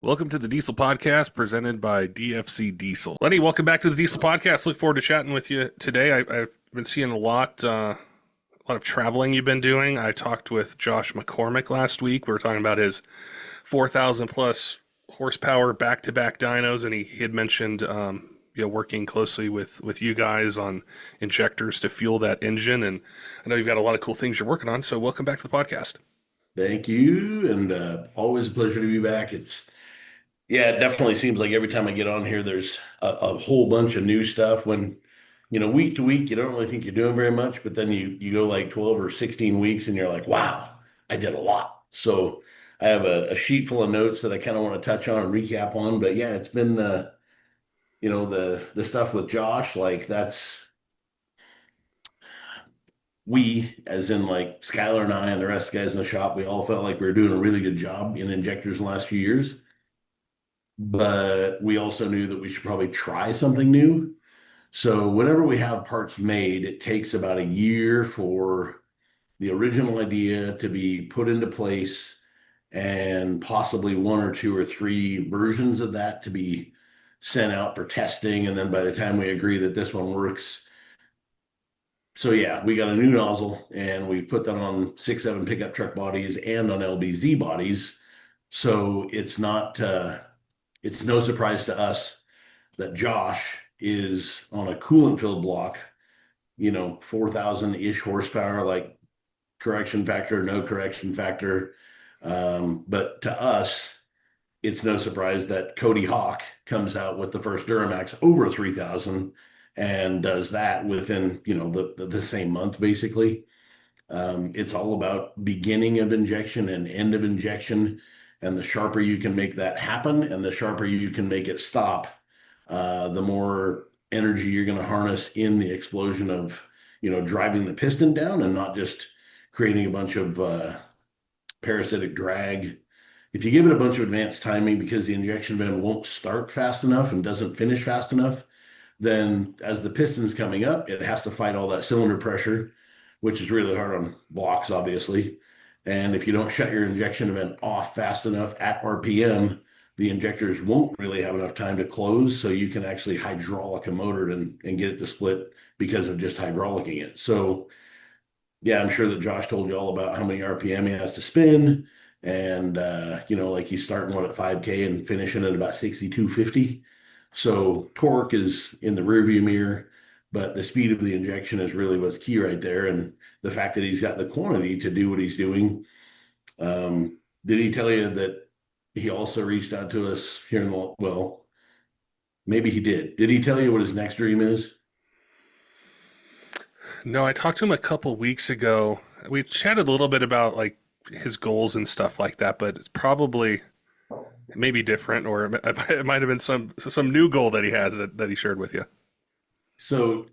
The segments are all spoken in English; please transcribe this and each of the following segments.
Welcome to the Diesel Podcast presented by DFC Diesel. Lenny, welcome back to the Diesel Podcast. Look forward to chatting with you today. I've been seeing a lot of traveling you've been doing. I talked with Josh McCormick last week. We were talking about his 4,000 plus horsepower back-to-back dynos, and he had mentioned working closely with you guys on injectors to fuel that engine. And I know you've got a lot of cool things you're working on. So welcome back to the podcast. Thank you, and always a pleasure to be back. It definitely seems like every time I get on here, there's a whole bunch of new stuff. When, week to week, you don't really think you're doing very much, but then you go like 12 or 16 weeks and you're like, wow, I did a lot. So I have a sheet full of notes that I kind of want to touch on and recap on. But yeah, it's been, the stuff with Josh, like we, as in like Skylar and I and the rest of the guys in the shop, we all felt like we were doing a really good job in injectors in the last few years. But we also knew that we should probably try something new. So whenever we have parts made, it takes about a year for the original idea to be put into place and possibly one or two or three versions of that to be sent out for testing. And then by the time we agree that this one works, so yeah, we got a new nozzle and we've put that on 6.7 pickup truck bodies and on LBZ bodies. So it's no surprise to us that Josh is on a coolant filled block, 4,000-ish horsepower, like correction factor, no correction factor. But to us, it's no surprise that Cody Hawk comes out with the first Duramax over 3,000 and does that within, the same month, basically. It's all about beginning of injection and end of injection. And the sharper you can make that happen and the sharper you can make it stop, the more energy you're going to harness in the explosion of, driving the piston down and not just creating a bunch of parasitic drag. If you give it a bunch of advanced timing because the injection vent won't start fast enough and doesn't finish fast enough, then as the piston's coming up, it has to fight all that cylinder pressure, which is really hard on blocks, obviously. And if you don't shut your injection vent off fast enough at RPM, the injectors won't really have enough time to close, so you can actually hydraulic a motor and get it to split because of just hydraulicing it. So yeah, I'm sure that Josh told you all about how many RPM he has to spin. And like he's starting one at 5K and finishing at about 6,250. So torque is in the rearview mirror, but the speed of the injection is really what's key right there. And the fact that he's got the quantity to do what he's doing. Did he tell you that he also reached out to us here well, maybe he did. Did he tell you what his next dream is? No, I talked to him a couple weeks ago. We chatted a little bit about like his goals and stuff like that, but it may be different, or it might have been some new goal that he has that he shared with you. So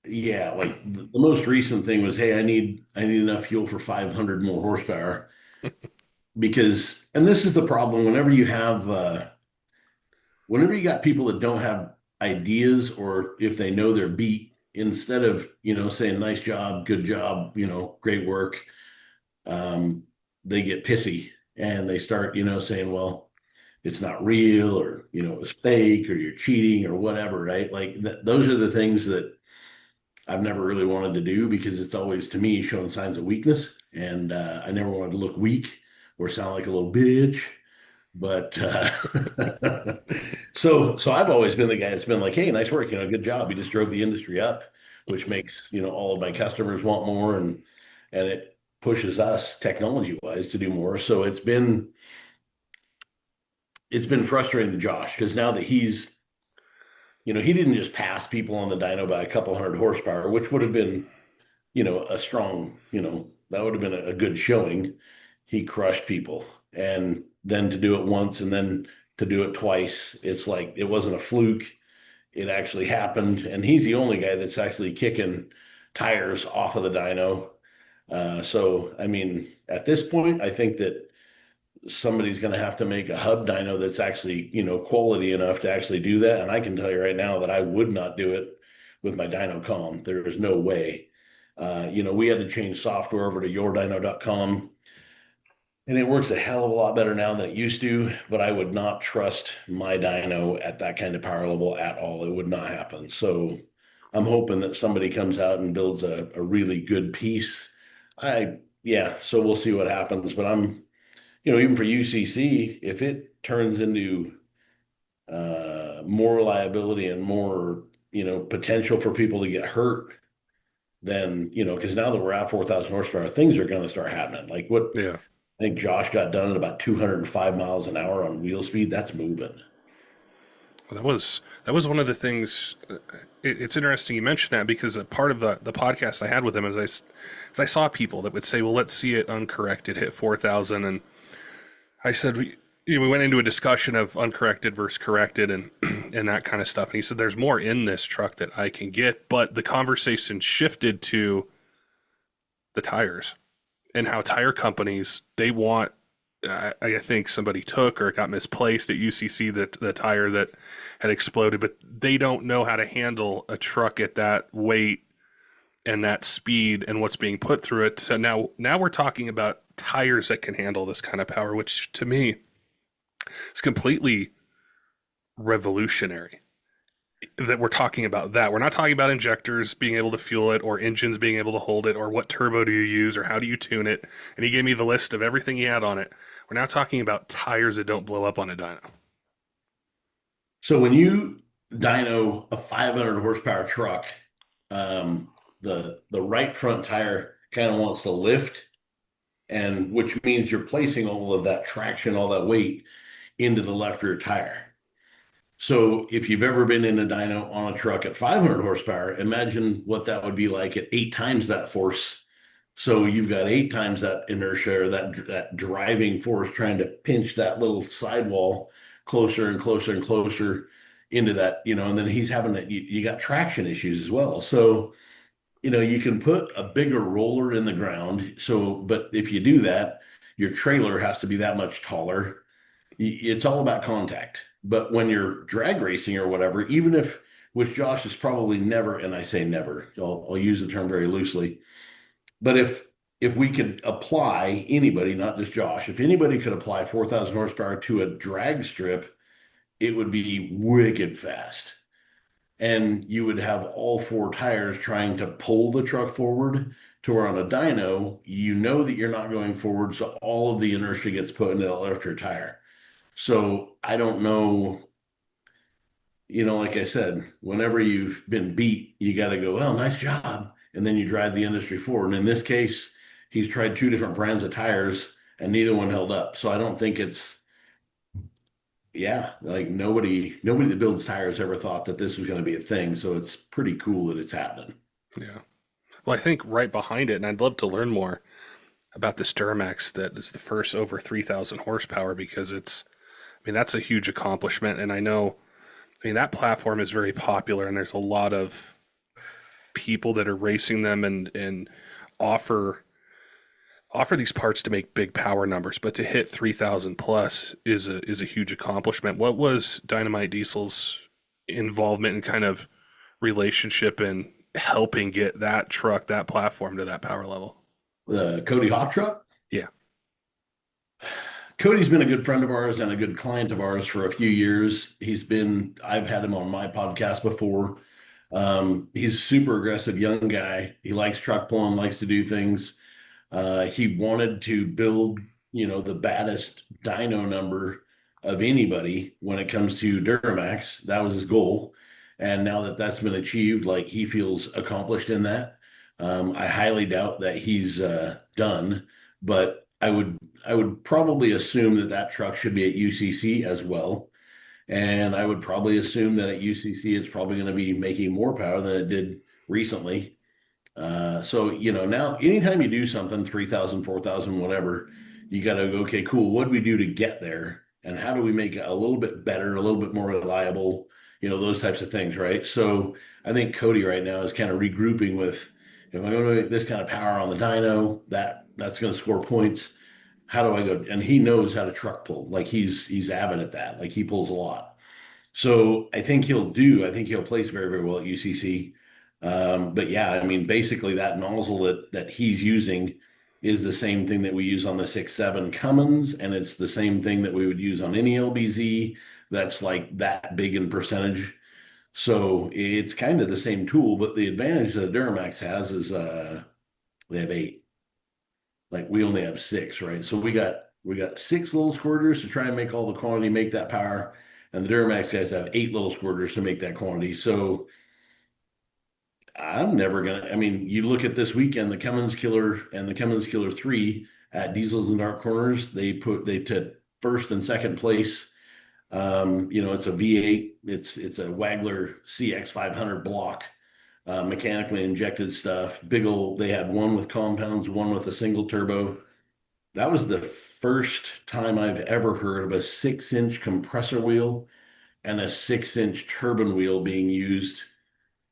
yeah, like the most recent thing was, hey, I need enough fuel for 500 more horsepower because, and this is the problem whenever you got people that don't have ideas, or if they know their beat, instead of, saying nice job, good job, great work, um, they get pissy and they start, saying, well, it's not real, or, it's fake, or you're cheating or whatever, right? Like those are the things that I've never really wanted to do because it's always, to me, showing signs of weakness. And I never wanted to look weak or sound like a little bitch. But so I've always been the guy that's been like, hey, nice work, good job. You just drove the industry up, which makes, all of my customers want more, and it pushes us technology wise to do more. So it's been frustrating to Josh because now that he didn't just pass people on the dyno by a couple hundred horsepower, which would have been, a strong, that would have been a good showing. He crushed people. And then to do it once and then to do it twice, it's like it wasn't a fluke. It actually happened. And he's the only guy that's actually kicking tires off of the dyno. So, I mean, at this point, I think that somebody's going to have to make a hub dyno that's actually, quality enough to actually do that. And I can tell you right now that I would not do it with my dyno com. There is no way. We had to change software over to yourdyno.com. And it works a hell of a lot better now than it used to, but I would not trust my dyno at that kind of power level at all. It would not happen. So I'm hoping that somebody comes out and builds a really good piece. Yeah, so we'll see what happens. But even for UCC, if it turns into more reliability and more, potential for people to get hurt, then, because now that we're at 4,000 horsepower, things are going to start happening. Like what Yeah. I think Josh got done at about 205 miles an hour on wheel speed. That's moving. Well, that was one of the things. It's interesting you mentioned that because a part of the podcast I had with him is I saw people that would say, "Well, let's see it uncorrected hit 4,000," and I said we went into a discussion of uncorrected versus corrected and and that kind of stuff, and he said there's more in this truck that I can get, but the conversation shifted to the tires and how tire companies they want. I think somebody took or it got misplaced at UCC the tire that had exploded, but they don't know how to handle a truck at that weight and that speed and what's being put through it. So now we're talking about tires that can handle this kind of power, which to me is completely revolutionary. That we're talking about that. We're not talking about injectors being able to fuel it or engines being able to hold it or what turbo do you use or how do you tune it. And he gave me the list of everything he had on it. We're now talking about tires that don't blow up on a dyno. So when you dyno a 500 horsepower truck, um, the right front tire kind of wants to lift, and which means you're placing all of that traction, all that weight into the left rear tire. So if you've ever been in a dyno on a truck at 500 horsepower, imagine what that would be like at 8 times that force. So you've got 8 times that inertia or that driving force trying to pinch that little sidewall closer and closer and closer into that, and then he's having that, you got traction issues as well. So, you can put a bigger roller in the ground. So, but if you do that, your trailer has to be that much taller. It's all about contact. But when you're drag racing or whatever, even if, which Josh is probably never, and I say never, I'll use the term very loosely, but if we could apply anybody, not just Josh, if anybody could apply 4,000 horsepower to a drag strip, it would be wicked fast. And you would have all four tires trying to pull the truck forward to where on a dyno, you know that you're not going forward. So all of the inertia gets put into that left rear tire. So I don't know, like I said, whenever you've been beat, you got to go, well, nice job. And then you drive the industry forward. And in this case, he's tried two different brands of tires and neither one held up. So I don't think yeah, like nobody that builds tires ever thought that this was going to be a thing. So it's pretty cool that it's happening. Yeah. Well, I think right behind it, and I'd love to learn more about this Duramax that is the first over 3,000 horsepower because that's a huge accomplishment. And that platform is very popular and there's a lot of people that are racing them and offer these parts to make big power numbers, but to hit 3,000 plus is a huge accomplishment. What was Dynomite Diesel's involvement and kind of relationship in helping get that truck, that platform to that power level? The Cody Hawk truck? Yeah. Cody's been a good friend of ours and a good client of ours for a few years. I've had him on my podcast before. He's a super aggressive young guy. He likes truck pulling, likes to do things. He wanted to build, the baddest dyno number of anybody when it comes to Duramax. That was his goal. And now that that's been achieved, like he feels accomplished in that. I highly doubt that he's done, but I would probably assume that that truck should be at UCC as well. And I would probably assume that at UCC, it's probably going to be making more power than it did recently. So, now anytime you do something, 3,000, 4,000, whatever, you got to go, okay, cool. What do we do to get there? And how do we make it a little bit better, a little bit more reliable, those types of things, right? So I think Cody right now is kind of regrouping with, if I'm going to make this kind of power on the dyno, that's going to score points. How do I go? And he knows how to truck pull. Like he's avid at that. Like he pulls a lot. So I think he'll place very, very well at UCC. But yeah, I mean, basically that nozzle that he's using is the same thing that we use on the 6.7 Cummins, and it's the same thing that we would use on any LBZ that's like that big in percentage. So it's kind of the same tool, but the advantage that Duramax has is they have 8. Like we only have 6, right? So we got 6 little squirters to try and make all the quantity, make that power, and the Duramax guys have 8 little squirters to make that quantity. So I'm never gonna. I mean, you look at this weekend, the Cummins Killer and the Cummins Killer 3 at Diesels and Dark Corners. They took first and second place. It's a V8. It's a Wagler CX 500 block, mechanically injected stuff. Big old. They had one with compounds, one with a single turbo. That was the first time I've ever heard of a 6-inch compressor wheel and a 6-inch turbine wheel being used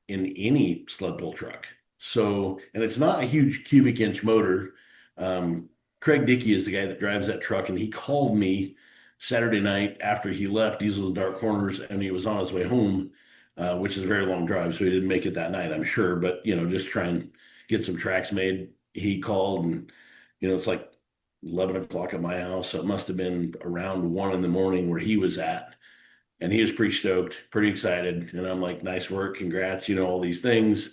in any sled pull truck. So, and it's not a huge cubic inch motor. Craig Dickey is the guy that drives that truck, and he called me Saturday night after he left Diesel and Dark Corners, and he was on his way home, which is a very long drive, so he didn't make it that night, I'm sure. But just try and get some tracks made. He called, and it's like 11 o'clock at my house, so it must have been around 1 in the morning where he was at. And he was pretty stoked, pretty excited. And I'm like, nice work, congrats, all these things.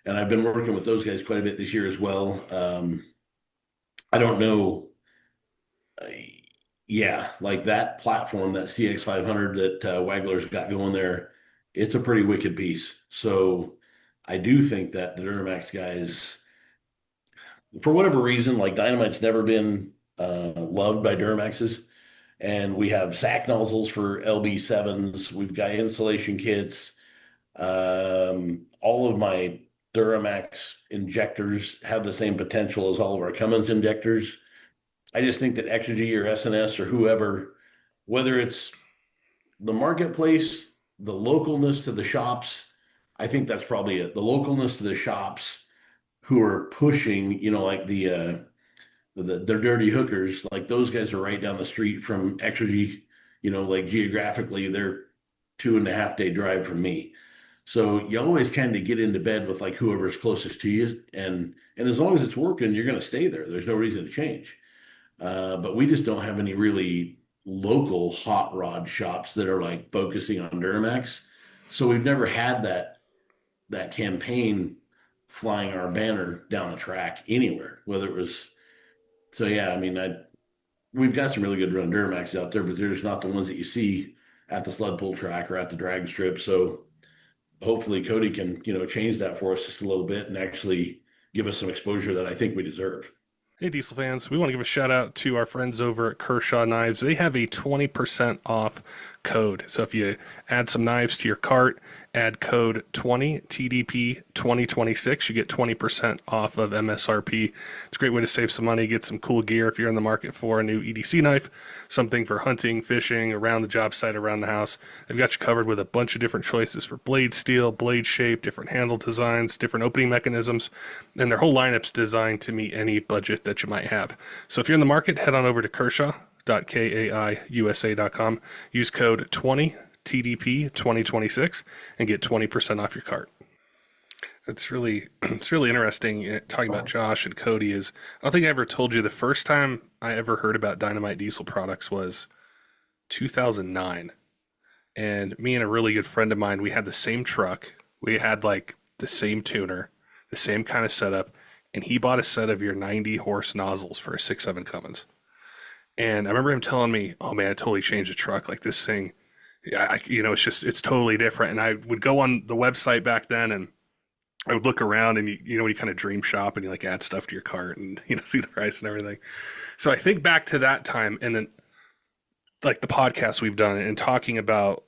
And I've been working with those guys quite a bit this year as well. I don't know. Yeah, like that platform, that CX500 that Wagler's got going there, it's a pretty wicked piece. So I do think that the Duramax guys, for whatever reason, like Dynomite's never been loved by Duramaxes. And we have sack nozzles for LB7s. We've got installation kits. All of my Duramax injectors have the same potential as all of our Cummins injectors. I just think that Exergy or SNS or whoever, whether it's the marketplace, the localness to the shops, I think that's probably it. The localness to the shops who are pushing, like they're dirty hookers, like those guys are right down the street from Exergy, like geographically they're 2.5 day drive from me. So you always kind of get into bed with like whoever's closest to you, and as long as it's working, you're going to stay there. There's no reason to change. But we just don't have any really local hot rod shops that are like focusing on Duramax. So we've never had that campaign flying our banner down the track anywhere, whether it was. So yeah, I mean, we've got some really good run Duramax out there, but they're just not the ones that you see at the sled pull track or at the drag strip. So hopefully Cody can, change that for us just a little bit and actually give us some exposure that I think we deserve. Hey, Diesel fans, we want to give a shout out to our friends over at Kershaw Knives. They have a 20% off code. So if you add some knives to your cart, add code 20 TDP 2026, you get 20% off of MSRP. It's a great way to save some money, get some cool gear if you're in the market for a new EDC knife, something for hunting, fishing, around the job site, around the house. They've got you covered with a bunch of different choices for blade steel, blade shape, different handle designs, different opening mechanisms, and their whole lineup's designed to meet any budget that you might have. So if you're in the market, head on over to Kershaw.kaiusa.com, use code 20 TDP 2026 and get 20% off your cart. It's really interesting talking about Josh and Cody. I don't think I ever told you the first time I ever heard about Dynomite Diesel products was 2009. And me and a really good friend of mine, we had the same truck. We had like the same tuner, the same kind of setup. And he bought a set of your 90 horse nozzles for a 6.7 Cummins. And I remember him telling me, oh man, I totally changed the truck. Like this thing, it's totally different. And I would go on the website back then and I would look around and you kind of dream shop and you like add stuff to your cart and, see the price and everything. So I think back to that time and then like the podcast we've done and talking about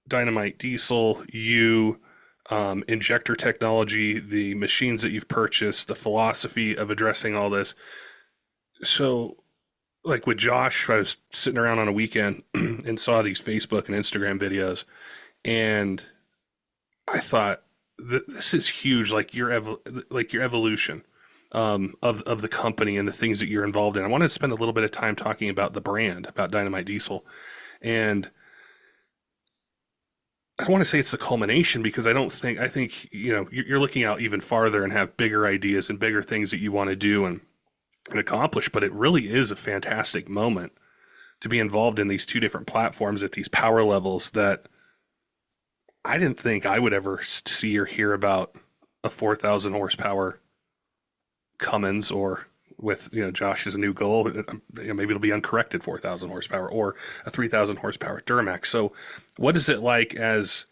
Dynomite Diesel, injector technology, the machines that you've purchased, the philosophy of addressing all this. So like with Josh, I was sitting around on a weekend and saw these Facebook and Instagram videos, and I thought this is huge. Like your evolution of the company and the things that you're involved in. I wanted to spend a little bit of time talking about the brand, about Dynomite Diesel, and I don't want to say it's the culmination because I think you're looking out even farther and have bigger ideas and bigger things that you want to do. And and accomplish. But it really is a fantastic moment to be involved in these two different platforms at these power levels that I didn't think I would ever see or hear about a 4,000 horsepower Cummins, or with Josh's new goal, maybe it'll be uncorrected 4,000 horsepower, or a 3,000 horsepower Duramax. So, what is it like as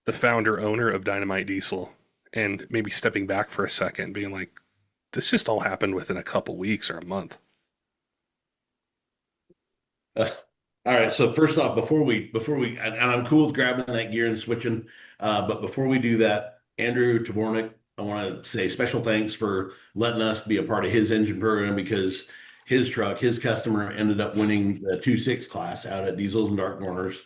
the founder owner of Dynomite Diesel, and maybe stepping back for a second, being like, this just all happened within a couple weeks or a month? Uh, all right. So first off, and I'm cool with grabbing that gear and switching. But before we do that, Andrew Tabornik, I want to say special thanks for letting us be a part of his engine program, because his customer ended up winning the 2.6 class out at Diesels and Dark Corners.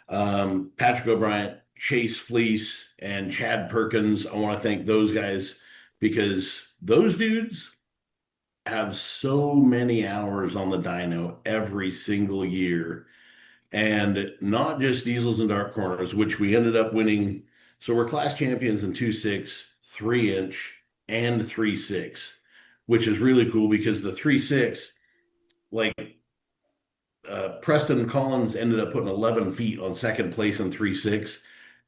Patrick O'Brien, Chase Fleece, and Chad Perkins. I want to thank those guys, because those dudes have so many hours on the dyno every single year, and not just Diesels and Dark Corners, which we ended up winning. So we're class champions in 2.6, 3-inch, and 3.6, which is really cool, because the 3.6, like Preston Collins ended up putting 11 feet on second place in 3.6.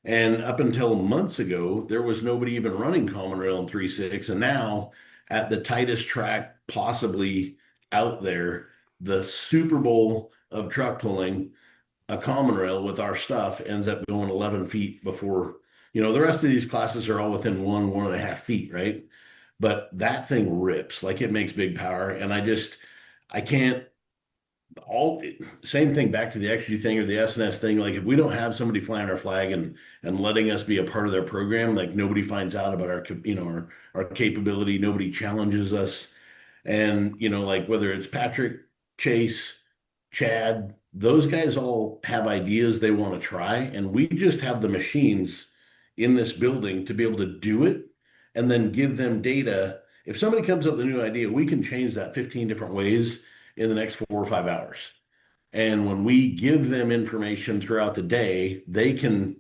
And up until months ago, there was nobody even running common rail in 3.6. And now, at the tightest track possibly out there, the Super Bowl of truck pulling, a common rail with our stuff ends up going 11 feet before, the rest of these classes are all within 1.5 feet, right? But that thing rips, like it makes big power. And I can't, all same thing back to the XG thing or the SNS thing. Like, if we don't have somebody flying our flag and letting us be a part of their program, like, nobody finds out about our capability, nobody challenges us. And like, whether it's Patrick, Chase, Chad, those guys all have ideas they want to try, and we just have the machines in this building to be able to do it, and then give them data. If somebody comes up with a new idea, we can change that 15 different ways in the next 4 or 5 hours. And when we give them information throughout the day, they can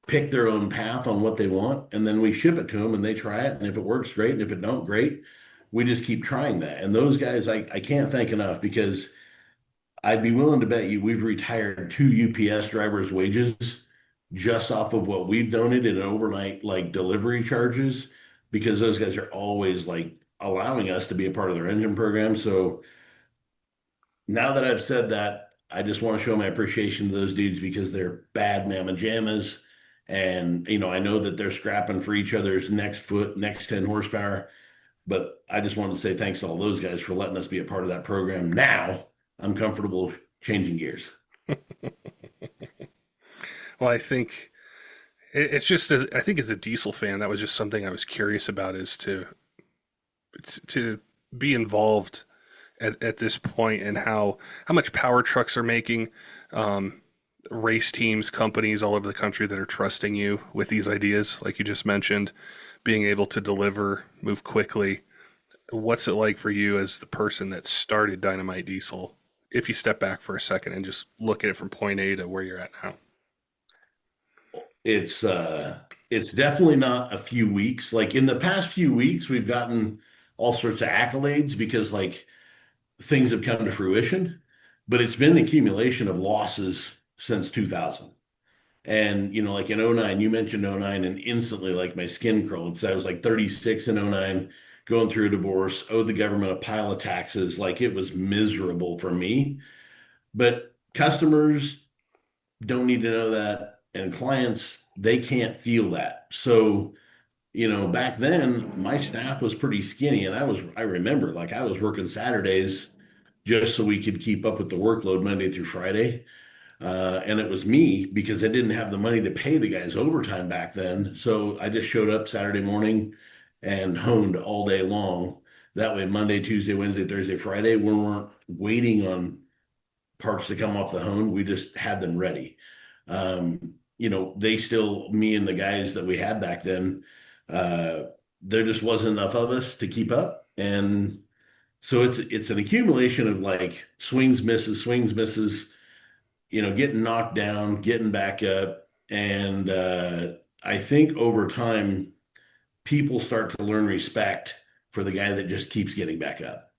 pick their own path on what they want, and then we ship it to them and they try it. And if it works, great. And if it don't, great. We just keep trying that. And those guys, I can't thank enough, because I'd be willing to bet you we've retired 2 UPS drivers' wages just off of what we've donated in overnight, like, delivery charges, because those guys are always, like, allowing us to be a part of their engine program. So now that I've said that, I just want to show my appreciation to those dudes, because they're bad mamma jammas. And, I know that they're scrapping for each other's next foot, next 10 horsepower. But I just wanted to say thanks to all those guys for letting us be a part of that program. Now I'm comfortable changing gears. Well, I think it's just, I think as a diesel fan, that was just something I was curious about, is to be involved at this point, and how much power trucks are making, race teams, companies all over the country that are trusting you with these ideas, like you just mentioned, being able to deliver, move quickly. What's it like for you as the person that started Dynomite Diesel, if you step back for a second and just look at it from point A to where you're at now? It's definitely not a few weeks. Like, in the past few weeks, we've gotten all sorts of accolades because, like, things have come to fruition, but it's been an accumulation of losses since 2000. And, like, in '09, you mentioned '09, and instantly, like, my skin crawled. So I was like 36 in '09, going through a divorce, owed the government a pile of taxes. Like, it was miserable for me. But customers don't need to know that. And clients, they can't feel that. So, back then, my staff was pretty skinny. And I remember, like, I was working Saturdays just so we could keep up with the workload Monday through Friday. And it was me, because I didn't have the money to pay the guys overtime back then. So I just showed up Saturday morning and honed all day long. That way, Monday, Tuesday, Wednesday, Thursday, Friday, we weren't waiting on parts to come off the hone. We just had them ready. Me and the guys that we had back then, there just wasn't enough of us to keep up. And so it's an accumulation of, like, swings, misses, getting knocked down, getting back up. And I think over time, people start to learn respect for the guy that just keeps getting back up.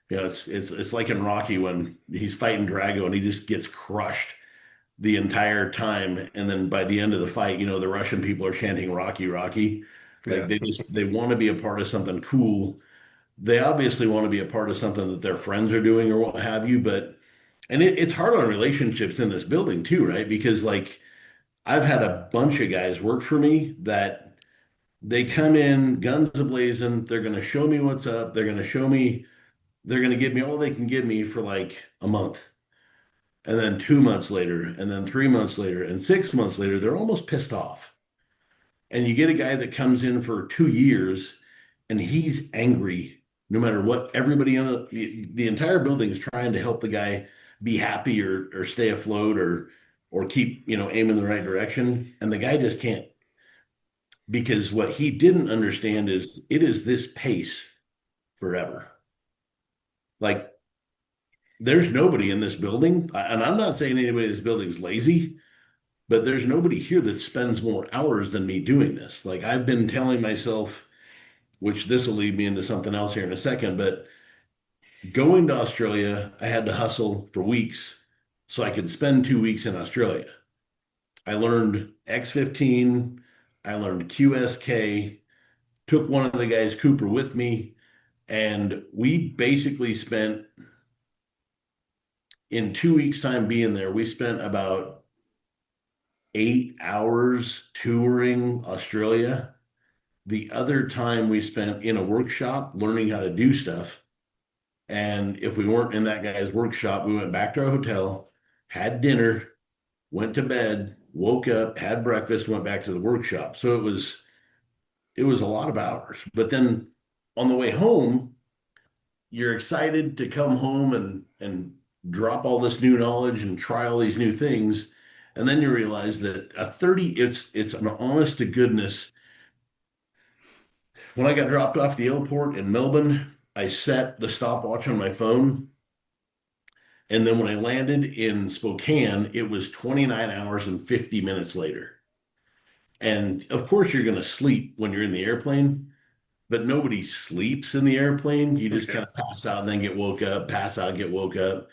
It's like in Rocky when he's fighting Drago and he just gets crushed the entire time, and then by the end of the fight, the Russian people are chanting Rocky, Rocky. Like Yeah. they want to be a part of something cool. They obviously want to be a part of something that their friends are doing or what have you, but it's hard on relationships in this building too, right? Because like I've had a bunch of guys work for me that they come in guns ablazing. They're going to show me what's up. They're going to give me all they can give me for like a month. And then 2 months later, and then 3 months later, and 6 months later, they're almost pissed off. And you get a guy that comes in for 2 years and he's angry no matter what. Everybody in the entire building is trying to help the guy be happy or stay afloat or keep, aim in the right direction. And the guy just can't, because what he didn't understand is it is this pace forever. Like there's nobody in this building, and I'm not saying anybody in this building is lazy, but there's nobody here that spends more hours than me doing this. Like I've been telling myself, which this will lead me into something else here in a second, but going to Australia, I had to hustle for weeks so I could spend 2 weeks in Australia. I learned X15, I learned QSK, took one of the guys, Cooper, with me, and we basically spent in 2 weeks' time being there, we spent about 8 hours touring Australia. The other time we spent in a workshop learning how to do stuff. And if we weren't in that guy's workshop, we went back to our hotel, had dinner, went to bed, woke up, had breakfast, went back to the workshop. So it was a lot of hours. But then on the way home, you're excited to come home and drop all this new knowledge and try all these new things. And then you realize that it's an honest to goodness. When I got dropped off the airport in Melbourne, I set the stopwatch on my phone. And then when I landed in Spokane, it was 29 hours and 50 minutes later. And of course, you're going to sleep when you're in the airplane, but nobody sleeps in the airplane. You just Yeah. kind of pass out and then get woke up, pass out, get woke up.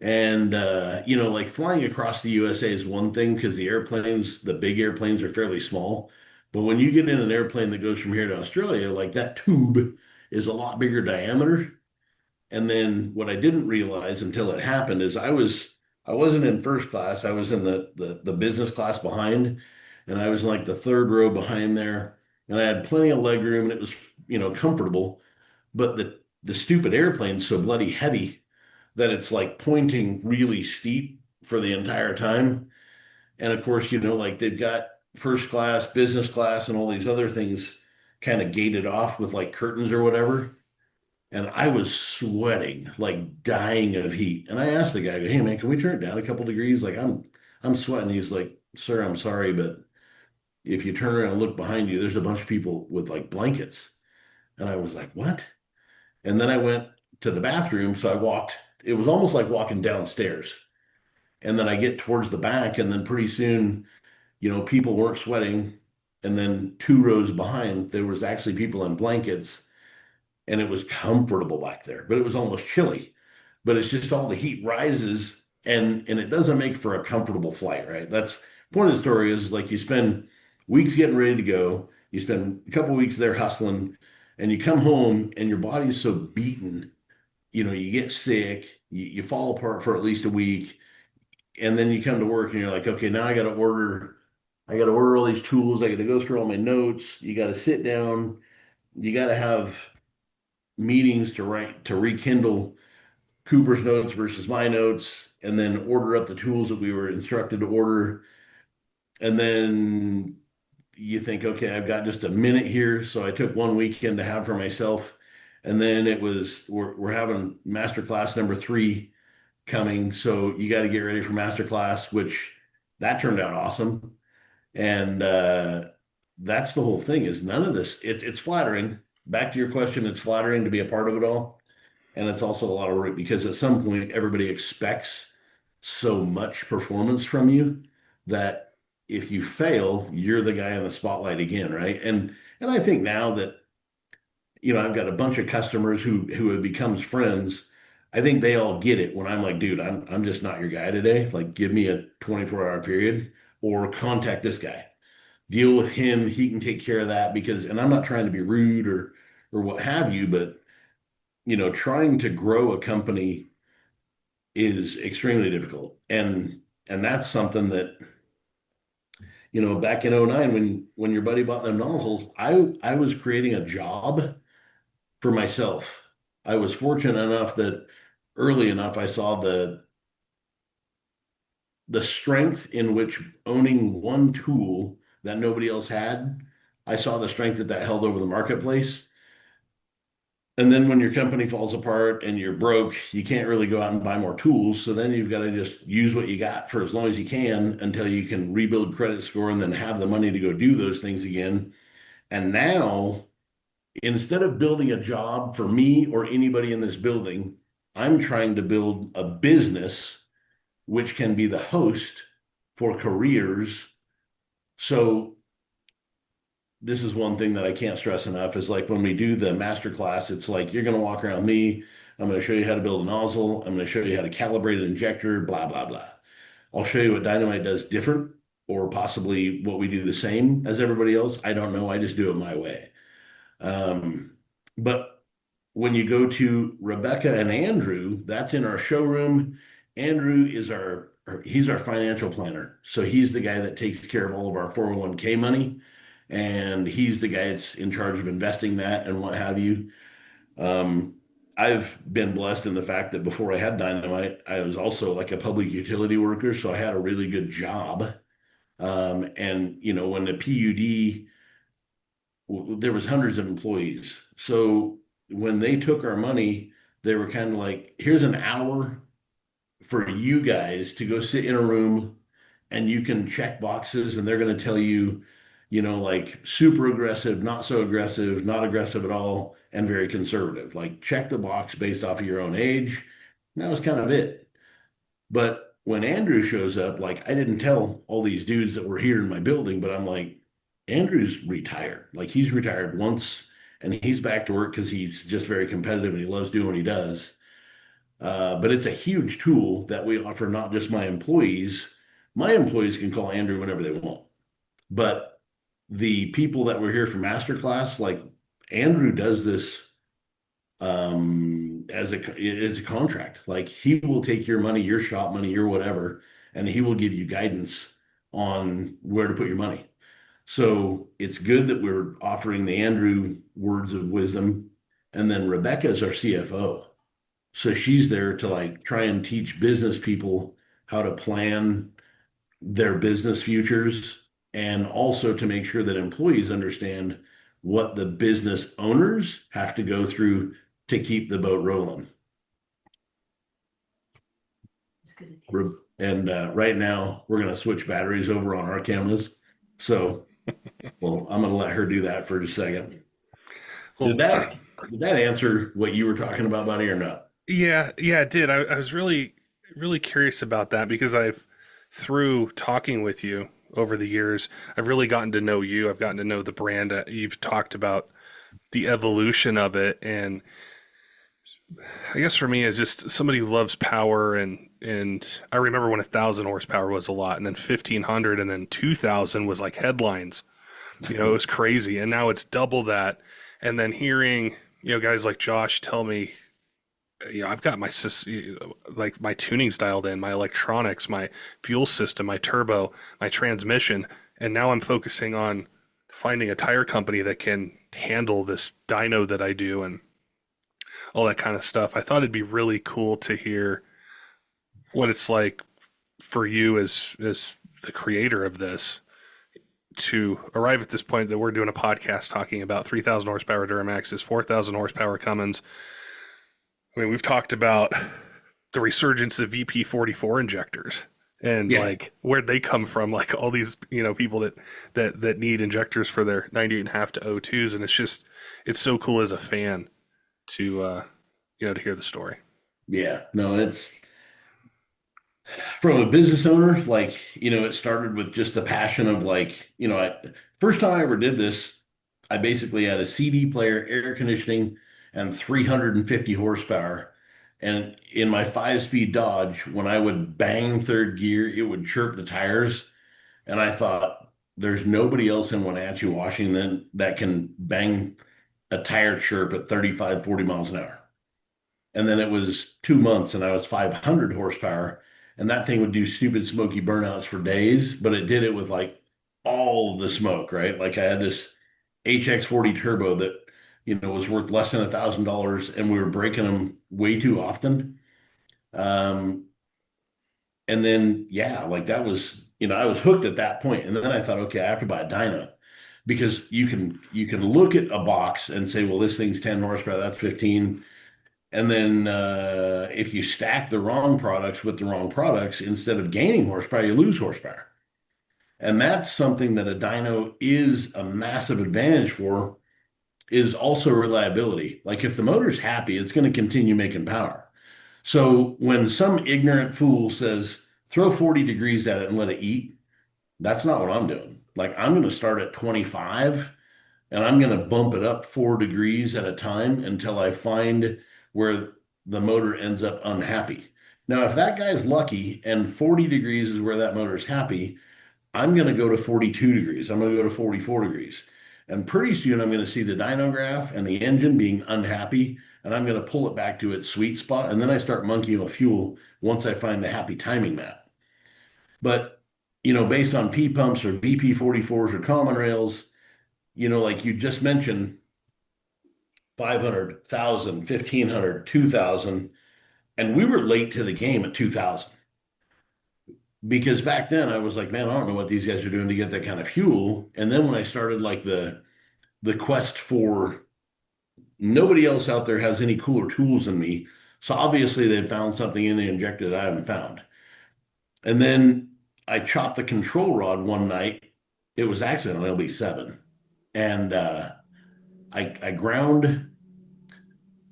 And like flying across the USA is one thing because the big airplanes are fairly small. But when you get in an airplane that goes from here to Australia, like that tube is a lot bigger diameter. And then what I didn't realize until it happened is I wasn't in first class. I was in the business class behind, and I was like the third row behind there. And I had plenty of leg room and it was, comfortable. But the stupid airplane's so bloody heavy that it's like pointing really steep for the entire time. And of course, like they've got first class, business class, and all these other things kind of gated off with like curtains or whatever. And I was sweating, like dying of heat. And I asked the guy, I go, "Hey man, can we turn it down a couple degrees? Like I'm sweating." He's like, "Sir, I'm sorry, but if you turn around and look behind you, there's a bunch of people with like blankets." And I was like, "What?" And then I went to the bathroom. So it was almost like walking downstairs. And then I get towards the back, and then pretty soon, people weren't sweating. And then 2 rows behind, there was actually people in blankets, and it was comfortable back there, but it was almost chilly. But it's just all the heat rises, and it doesn't make for a comfortable flight, right? That's point of the story is like you spend weeks getting ready to go, you spend a couple weeks there hustling, and you come home and your body's so beaten, you get sick, you fall apart for at least a week, and then you come to work and you're like, okay, now I got to order all these tools, I got to go through all my notes, you got to sit down, you got to have meetings to rekindle Cooper's notes versus my notes, and then order up the tools that we were instructed to order. And then you think, okay, I've got just a minute here. So I took one weekend to have for myself. And then we're having master class number 3 coming. So you got to get ready for master class, which that turned out awesome. And that's the whole thing is none of this, it's flattering. Back to your question, it's flattering to be a part of it all. And it's also a lot of work because at some point everybody expects so much performance from you that if you fail, you're the guy in the spotlight again, right? And I think now that I've got a bunch of customers who have becomes friends. I think they all get it when I'm like, dude, I'm just not your guy today. Like, give me a 24-hour period or contact this guy. Deal with him. He can take care of that because, and I'm not trying to be rude or what have you, but trying to grow a company is extremely difficult. And that's something that, back in '09 when your buddy bought them nozzles, I was creating a job for myself. I was fortunate enough that early enough I saw the strength in which owning one tool that nobody else had. I saw the strength that held over the marketplace. And then when your company falls apart and you're broke, you can't really go out and buy more tools. So then you've got to just use what you got for as long as you can until you can rebuild credit score and then have the money to go do those things again. And now, instead of building a job for me or anybody in this building, I'm trying to build a business which can be the host for careers. So this is one thing that I can't stress enough is like when we do the master class, it's like you're going to walk around me. I'm going to show you how to build a nozzle. I'm going to show you how to calibrate an injector, blah, blah, blah. I'll show you what Dynomite does different or possibly what we do the same as everybody else. I don't know. I just do it my way. But when you go to Rebecca and Andrew, that's in our showroom. Andrew is he's our financial planner. So he's the guy that takes care of all of our 401k money. And he's the guy that's in charge of investing that and what have you. I've been blessed in the fact that before I had Dynomite, I was also like a public utility worker. So I had a really good job. And when the PUD, there was hundreds of employees. So when they took our money, they were kind of like, here's an hour for you guys to go sit in a room and you can check boxes and they're going to tell you, like super aggressive, not so aggressive, not aggressive at all, and very conservative. Like check the box based off of your own age. And that was kind of it. But when Andrew shows up, like I didn't tell all these dudes that were here in my building, but I'm like, Andrew's retired. Like he's retired once and he's back to work because he's just very competitive and he loves doing what he does. But it's a huge tool that we offer not just my employees. My employees can call Andrew whenever they want. But the people that were here for masterclass, like Andrew does this as a contract. Like he will take your money, your shop money, your whatever, and he will give you guidance on where to put your money. So it's good that we're offering the Andrew words of wisdom. And then Rebecca is our CFO. So she's there to like try and teach business people how to plan their business futures and also to make sure that employees understand what the business owners have to go through to keep the boat rolling. And right now we're going to switch batteries over on our cameras. So, well, I'm going to let her do that for just a second. Well, did that answer what you were talking about, buddy, or not? yeah, it did. I was really, really curious about that because through talking with you over the years, I've really gotten to know you. I've gotten to know the brand. You've talked about the evolution of it. And I guess for me, as just somebody who loves power and I remember when 1,000 horsepower was a lot and then 1,500 and then 2,000 was like headlines. It was crazy. And now it's double that. And then hearing, guys like Josh tell me, I've got my tuning's dialed in, my electronics, my fuel system, my turbo, my transmission, and now I'm focusing on finding a tire company that can handle this dyno that I do and all that kind of stuff. I thought it'd be really cool to hear what it's like for you as the creator of this to arrive at this point that we're doing a podcast talking about 3,000 horsepower Duramaxes, 4,000 horsepower Cummins. I mean, we've talked about the resurgence of VP44 injectors and like where'd they come from? Like all these, people that need injectors for their 98.5 to O2s. And it's so cool as a fan to, to hear the story. Yeah, no, it's from a business owner, like, it started with just the passion of like, first time I ever did this, I basically had a CD player, air conditioning, and 350 horsepower. And in my 5-speed Dodge, when I would bang third gear, it would chirp the tires. And I thought, there's nobody else in Wenatchee, Washington that can bang a tire chirp at 35, 40 miles an hour. And then it was 2 months and I was 500 horsepower. And that thing would do stupid smoky burnouts for days, but it did it with like all of the smoke, right? Like I had this HX40 turbo that, was worth less than $1,000 and we were breaking them way too often. Um, and then, yeah, like that was, I was hooked at that point. And then I thought, okay, I have to buy a dyno because you can look at a box and say, well, this thing's 10 horsepower, that's 15. And then if you stack the wrong products with the wrong products, instead of gaining horsepower, you lose horsepower. And that's something that a dyno is a massive advantage for, is also reliability. Like if the motor's happy, it's going to continue making power. So when some ignorant fool says, throw 40 degrees at it and let it eat, that's not what I'm doing. Like I'm going to start at 25 and I'm going to bump it up 4 degrees at a time until I find where the motor ends up unhappy. Now, if that guy's lucky and 40 degrees is where that motor is happy, I'm going to go to 42 degrees. I'm going to go to 44 degrees. And pretty soon I'm going to see the dyno graph and the engine being unhappy, and I'm going to pull it back to its sweet spot. And then I start monkeying with fuel once I find the happy timing map. But, based on P pumps or VP44s or common rails, like you just mentioned, 500, 1,000, 1,500, 2,000. And we were late to the game at 2,000 because back then I was like, man, I don't know what these guys are doing to get that kind of fuel. And then when I started like the quest for nobody else out there has any cooler tools than me. So obviously they'd found something in the injector that I haven't found. And then I chopped the control rod one night. It was actually on LB7. And I ground.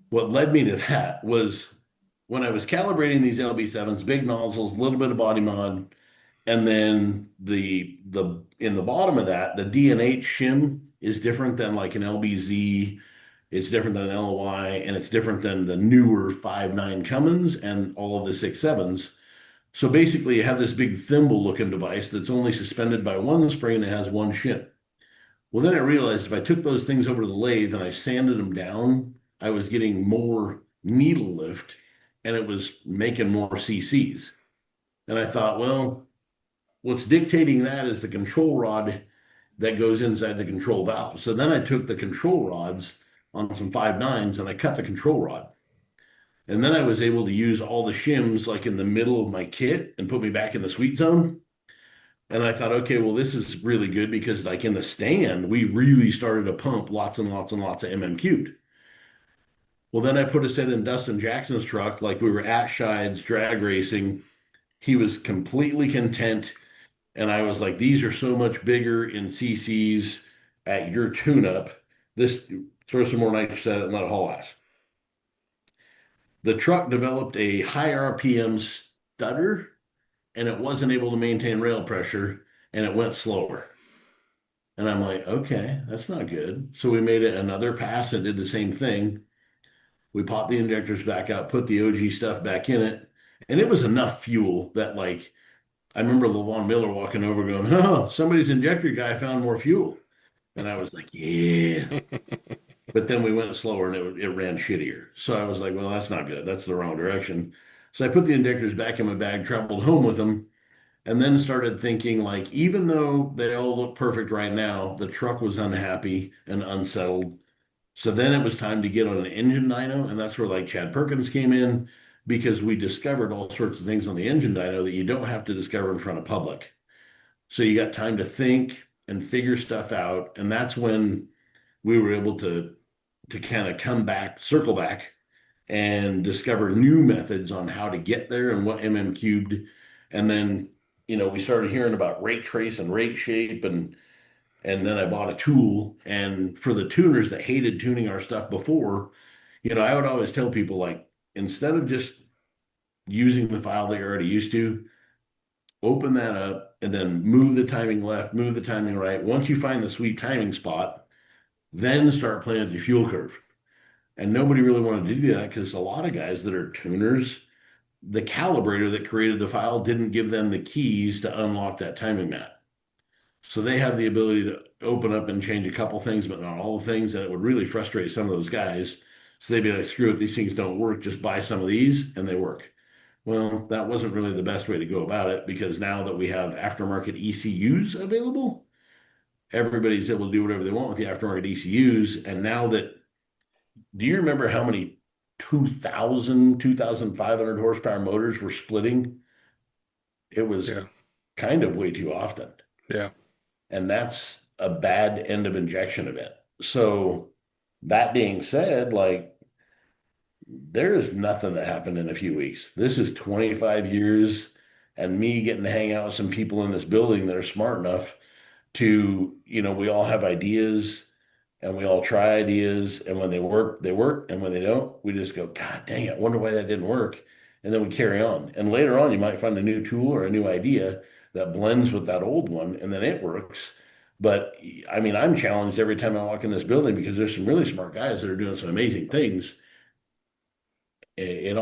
What led me to that was when I was calibrating these LB7s, big nozzles, a little bit of body mod, and then the in the bottom of that, the D&H shim is different than like an LBZ, it's different than an LOI, and it's different than the newer 5.9 Cummins and all of the 6.7s. So basically, you have this big thimble looking device that's only suspended by one spring and it has one shim. Well, then I realized if I took those things over to the lathe and I sanded them down, I was getting more needle lift and it was making more CCs. And I thought, well, what's dictating that is the control rod that goes inside the control valve. So then I took the control rods on some 5.9s and I cut the control rod. And then I was able to use all the shims like in the middle of my kit and put me back in the sweet zone. And I thought, okay, well, this is really good because like in the stand, we really started to pump lots and lots and lots of MM Well, then I put a set in Dustin Jackson's truck, like we were at Shides drag racing. He was completely content. And I was like, these are so much bigger in CCs at your tune-up. This throw some more nitrous at it and let it haul ass. The truck developed a high RPM stutter and it wasn't able to maintain rail pressure and it went slower. And I'm like, okay, that's not good. So we made it another pass and did the same thing. We popped the injectors back out, put the OG stuff back in it, and it was enough fuel that like I remember LaVon Miller walking over going, oh, somebody's injector guy found more fuel. And I was like, yeah. But then we went slower and it ran shittier. So I was like, well, that's not good. That's the wrong direction. So I put the injectors back in my bag, traveled home with them, and then started thinking like, even though they all look perfect right now, the truck was unhappy and unsettled. So then it was time to get on an engine dyno, and that's where like Chad Perkins came in because we discovered all sorts of things on the engine dyno that you don't have to discover in front of public. So you got time to think and figure stuff out, and that's when we were able to kind of come back, circle back, and discover new methods on how to get there and what cubed. And then, we started hearing about rate trace and rate shape and then I bought a tool. And for the tuners that hated tuning our stuff before, I would always tell people like, instead of just using the file that you're already used to, open that up and then move the timing left, move the timing right. Once you find the sweet timing spot, then start playing with your fuel curve. And nobody really wanted to do that because a lot of guys that are tuners, the calibrator that created the file didn't give them the keys to unlock that timing mat. So they have the ability to open up and change a couple things, but not all the things. And it would really frustrate some of those guys. So they'd be like, screw it, these things don't work. Just buy some of these and they work. Well, that wasn't really the best way to go about it because now that we have aftermarket ECUs available, everybody's able to do whatever they want with the aftermarket ECUs. And now that, do you remember how many 2,500 horsepower motors were splitting? It was Yeah. kind of way too often. Yeah. And that's a bad end of injection event. So that being said, like there is nothing that happened in a few weeks. This is 25 years and me getting to hang out with some people in this building that are smart enough to, we all have ideas and we all try ideas. And when they work, they work. And when they don't, we just go, God dang it, I wonder why that didn't work. And then we carry on. And later on, you might find a new tool or a new idea that blends with that old one, and then it works. But I mean, I'm challenged every time I walk in this building because there's some really smart guys that are doing some amazing things. It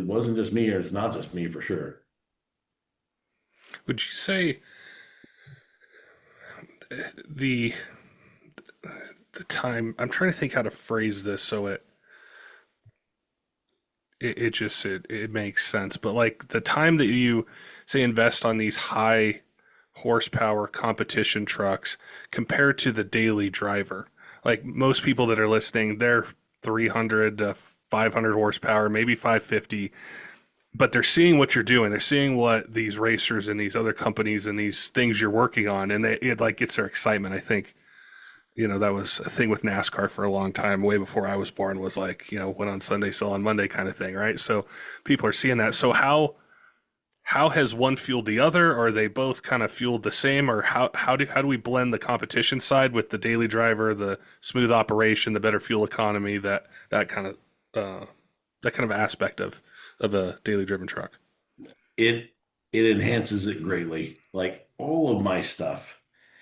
wasn't just me, or it's not just me for sure. Would you say the the time? I'm trying to think how to phrase this so it makes sense. But like the time that you say invest on these high horsepower competition trucks compared to the daily driver. Like most people that are listening, they're 300 to 500 horsepower, maybe 550, but they're seeing what you're doing. They're seeing what these racers and these other companies and these things you're working on, and it like gets their excitement. I think that was a thing with NASCAR for a long time, way before I was born. Was like win on Sunday, sell on Monday kind of thing, right? So people are seeing that. So how has one fueled the other? Or are they both kind of fueled the same? Or how do we blend the competition side with the daily driver, the smooth operation, the better fuel economy, that kind of aspect of a daily driven truck? It it enhances it greatly. Like all of my stuff.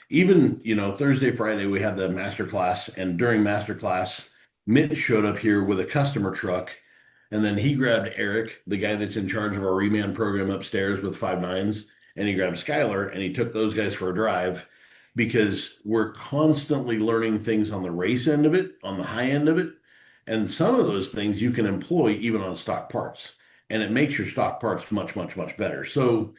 Even, Thursday, Friday, we had the master class, and during master class, Mitch showed up here with a customer truck, and then he grabbed Eric, the guy that's in charge of our reman program upstairs with 5.9s, and he grabbed Skylar, and he took those guys for a drive because we're constantly learning things on the race end of it, on the high end of it, and some of those things you can employ even on stock parts, and it makes your stock parts much, much, much better. So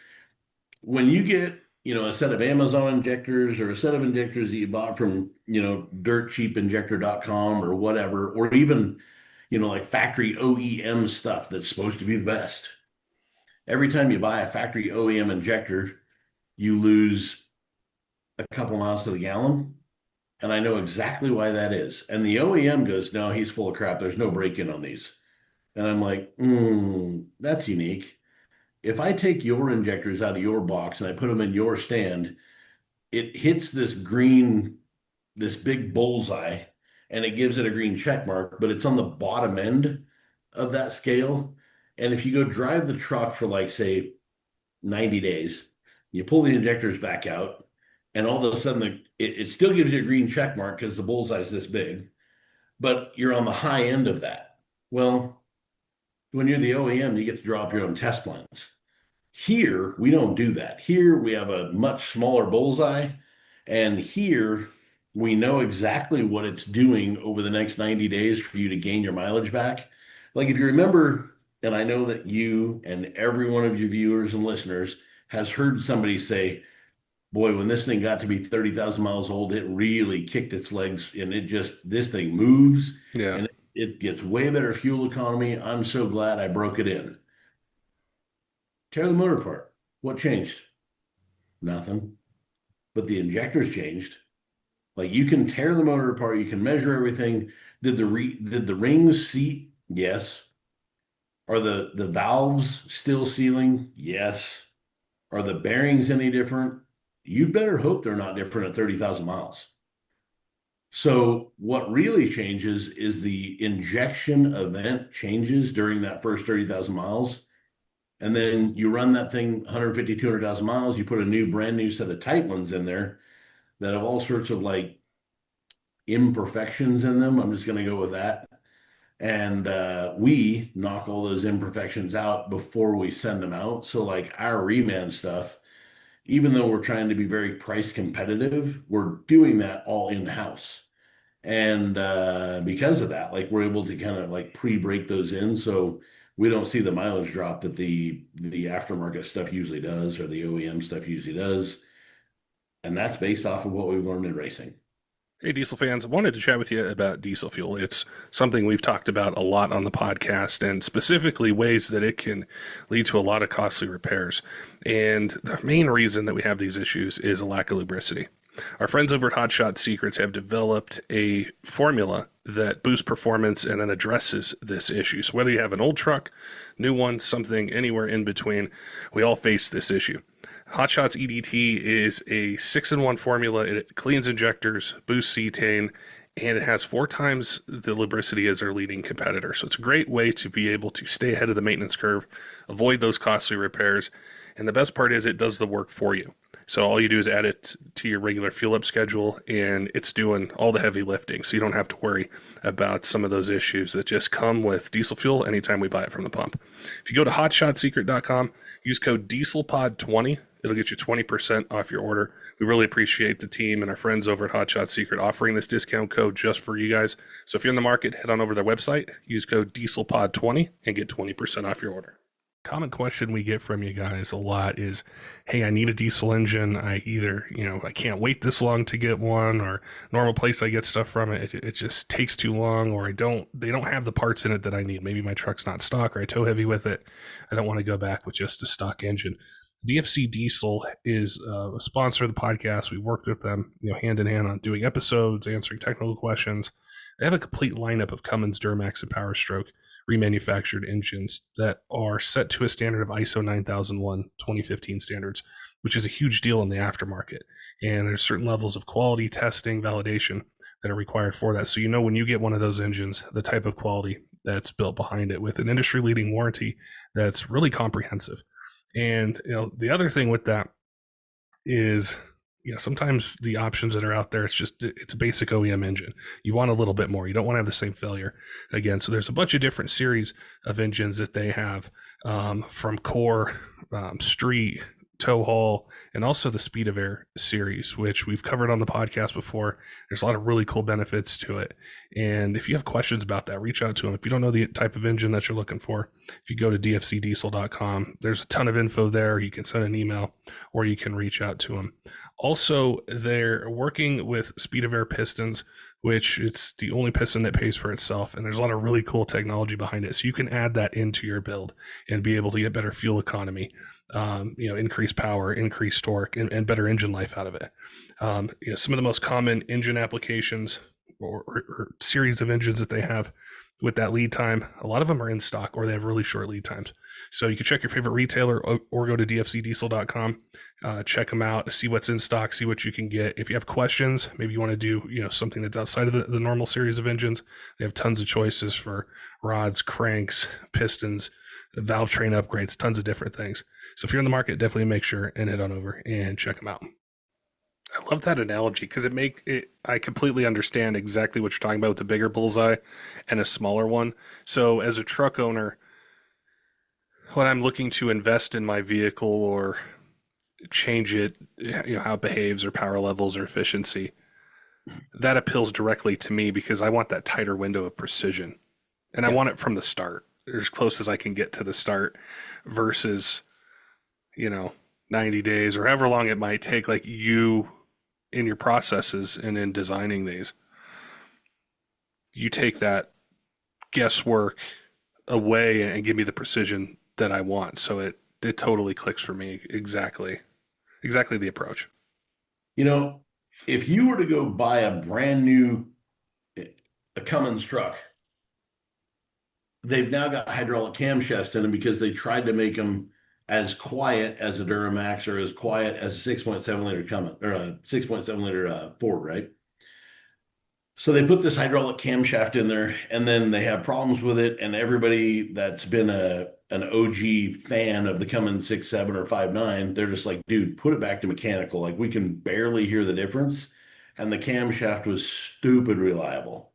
when you get a set of Amazon injectors or a set of injectors that you bought from dirtcheapinjector.com or whatever, or even like factory OEM stuff that's supposed to be the best, every time you buy a factory OEM injector you lose a couple miles to the gallon. And I know exactly why that is. And the OEM goes, no, he's full of crap, there's no break-in on these. And I'm like, that's unique. If I take your injectors out of your box and I put them in your stand, it hits this big bullseye, and it gives it a green check mark, but it's on the bottom end of that scale. And if you go drive the truck for like, say, 90 days, you pull the injectors back out, and all of a sudden it still gives you a green check mark because the bullseye is this big, but you're on the high end of that. Well, when you're the OEM, you get to draw up your own test plans. Here, we don't do that. Here, we have a much smaller bullseye, and here we know exactly what it's doing over the next 90 days for you to gain your mileage back. Like if you remember, and I know that you and every one of your viewers and listeners has heard somebody say, boy, when this thing got to be 30,000 miles old, it really kicked its legs and this thing moves Yeah. and it gets way better fuel economy. I'm so glad I broke it in. Tear the motor apart. What changed? Nothing. But the injectors changed. Like you can tear the motor apart, you can measure everything. Did the rings seat? Yes. Are the valves still sealing? Yes. Are the bearings any different? You better hope they're not different at 30,000 miles. So what really changes is the injection event changes during that first 30,000 miles. And then you run that thing 150, 200,000 miles, you put a brand new set of tight ones in there that have all sorts of like imperfections in them. I'm just going to go with that. And we knock all those imperfections out before we send them out. So, like our reman stuff, even though we're trying to be very price competitive, we're doing that all in-house. And because of that, like we're able to kind of like pre-break those in, so we don't see the mileage drop that the aftermarket stuff usually does, or the OEM stuff usually does. And that's based off of what we've learned in racing. Hey, diesel fans, I wanted to chat with you about diesel fuel. It's something we've talked about a lot on the podcast, and specifically ways that it can lead to a lot of costly repairs. And the main reason that we have these issues is a lack of lubricity. Our friends over at Hot Shot Secrets have developed a formula that boosts performance and then addresses this issue. So whether you have an old truck, new one, something anywhere in between, we all face this issue. Hot Shots EDT is a 6-in-1 formula. It cleans injectors, boosts cetane, and it has 4 times the lubricity as their leading competitor. So it's a great way to be able to stay ahead of the maintenance curve, avoid those costly repairs, and the best part is it does the work for you. So all you do is add it to your regular fuel up schedule, and it's doing all the heavy lifting. So you don't have to worry about some of those issues that just come with diesel fuel anytime we buy it from the pump. If you go to hotshotsecret.com, use code DieselPod20. It'll get you 20% off your order. We really appreciate the team and our friends over at Hot Shot Secret offering this discount code just for you guys. So if you're in the market, head on over to their website, use code DieselPod20 and get 20% off your order. Common question we get from you guys a lot is, hey, I need a diesel engine. I either, I can't wait this long to get one, or normal place I get stuff from it just takes too long, or they don't have the parts in it that I need. Maybe my truck's not stock, or I tow heavy with it. I don't want to go back with just a stock engine. DFC Diesel is a sponsor of the podcast. We worked with them, hand in hand on doing episodes, answering technical questions. They have a complete lineup of Cummins, Duramax, and Power Stroke remanufactured engines that are set to a standard of ISO 9001 2015 standards, which is a huge deal in the aftermarket. And there's certain levels of quality testing, validation that are required for that. So when you get one of those engines, the type of quality that's built behind it, with an industry-leading warranty that's really comprehensive. And the other thing with that is, sometimes the options that are out there, it's a basic OEM engine. You want a little bit more. You don't want to have the same failure again. So there's a bunch of different series of engines that they have, from core, street, tow haul, and also the Speed of Air series, which we've covered on the podcast before. There's a lot of really cool benefits to it. And if you have questions about that, reach out to them. If you don't know the type of engine that you're looking for, if you go to dfcdiesel.com, there's a ton of info there. You can send an email or you can reach out to them. Also, they're working with Speed of Air pistons, which it's the only piston that pays for itself. And there's a lot of really cool technology behind it. So you can add that into your build and be able to get better fuel economy, increase power, increase torque, and better engine life out of it. Some of the most common engine applications or series of engines that they have with that lead time, a lot of them are in stock or they have really short lead times. So you can check your favorite retailer or go to dfcdiesel.com, check them out, see what's in stock, see what you can get. If you have questions, maybe you want to do something that's outside of the normal series of engines, they have tons of choices for rods, cranks, pistons, valve train upgrades, tons of different things. So if you're in the market, definitely make sure and head on over and check them out. I love that analogy because I completely understand exactly what you're talking about with the bigger bullseye and a smaller one. So as a truck owner, when I'm looking to invest in my vehicle or change it, how it behaves or power levels or efficiency, that appeals directly to me because I want that tighter window of precision. And I want it from the start, as close as I can get to the start, versus 90 days or however long it might take, like you in your processes and in designing these, you take that guesswork away and give me the precision that I want. So it totally clicks for me. Exactly the approach. If you were to go buy a brand new a Cummins truck, they've now got hydraulic camshafts in them because they tried to make them as quiet as a Duramax or as quiet as a 6.7 liter Cummins or a 6.7 liter Ford, right? So they put this hydraulic camshaft in there, and then they have problems with it. And everybody that's been an OG fan of the Cummins 6.7 or 5.9, they're just like, dude, put it back to mechanical. Like, we can barely hear the difference. and the camshaft was stupid reliable.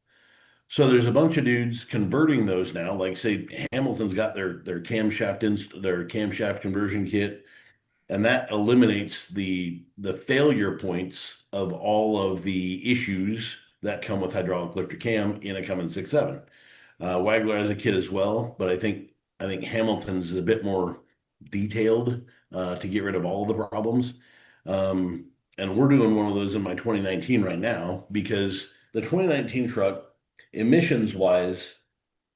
So there's a bunch of dudes converting those now. Like say Hamilton's got their camshaft conversion kit, and that eliminates the failure points of all of the issues that come with hydraulic lifter cam in a Cummins 6.7. Wagler has a kit as well, but I think Hamilton's is a bit more detailed to get rid of all the problems. And we're doing one of those in my 2019 right now because the 2019 truck, emissions wise,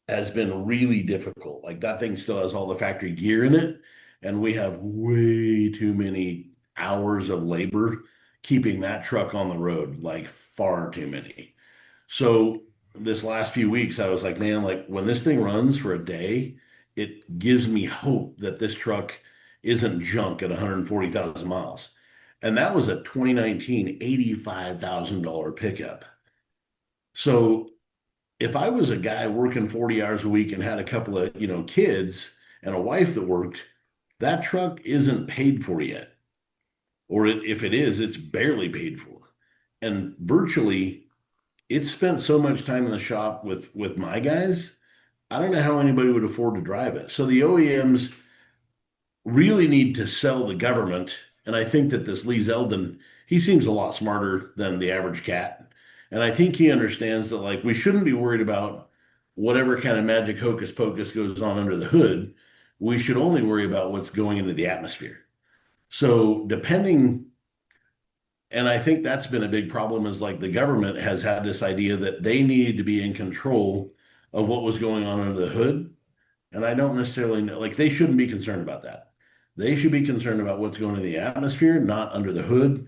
has been really difficult. Like that thing still has all the factory gear in it, and we have way too many hours of labor keeping that truck on the road, like far too many. So this last few weeks, I was like, man, like when this thing runs for a day, it gives me hope that this truck isn't junk at 140,000 miles. And that was a 2019 $85,000 pickup. So if I was a guy working 40 hours a week and had a couple of, kids and a wife that worked, that truck isn't paid for yet. Or if it is, it's barely paid for. And virtually, it spent so much time in the shop with my guys. I don't know how anybody would afford to drive it. So the OEMs really need to sell the government. And I think that this Lee Zeldin, he seems a lot smarter than the average cat. And I think he understands that like we shouldn't be worried about whatever kind of magic hocus pocus goes on under the hood. We should only worry about what's going into the atmosphere. So depending, and I think that's been a big problem is like the government has had this idea that they needed to be in control of what was going on under the hood. And I don't necessarily know, like they shouldn't be concerned about that. They should be concerned about what's going in the atmosphere, not under the hood.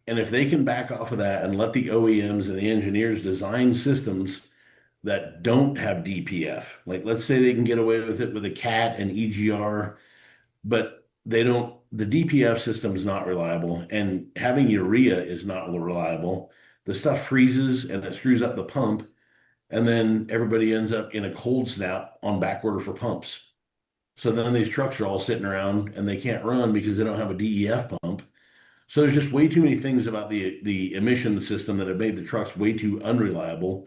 And if they can back off of that and let the OEMs and the engineers design systems that don't have DPF, like let's say they can get away with it with a CAT and EGR, but they don't, the DPF system is not reliable, and having urea is not reliable. The stuff freezes and it screws up the pump, and then everybody ends up in a cold snap on back order for pumps. So then these trucks are all sitting around and they can't run because they don't have a DEF pump. So there's just way too many things about the emission system that have made the trucks way too unreliable.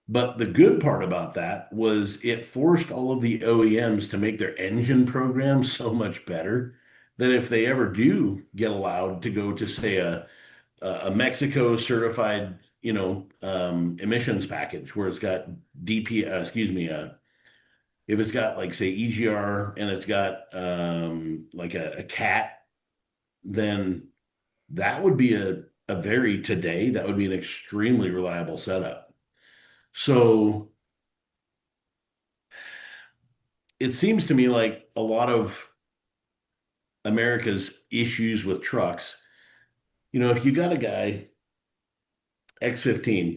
But the good part about that was it forced all of the OEMs to make their engine program so much better that if they ever do get allowed to go to say a Mexico certified, emissions package where it's got if it's got like say EGR and it's got like a CAT, then that would be that would be an extremely reliable setup. So it seems to me like a lot of America's issues with trucks, if you got a guy X15,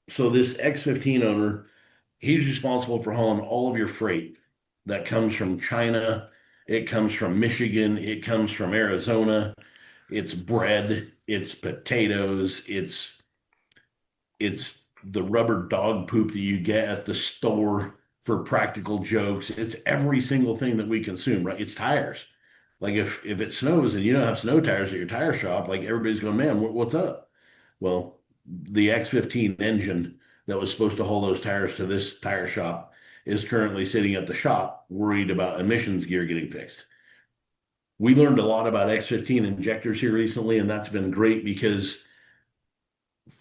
so this X15 owner, he's responsible for hauling all of your freight that comes from China, it comes from Michigan, it comes from Arizona, it's bread, it's potatoes, it's the rubber dog poop that you get at the store for practical jokes. It's every single thing that we consume, right? It's tires. Like if it snows and you don't have snow tires at your tire shop, like everybody's going, man, what's up? Well, the X15 engine that was supposed to haul those tires to this tire shop is currently sitting at the shop worried about emissions gear getting fixed. We learned a lot about X15 injectors here recently, and that's been great because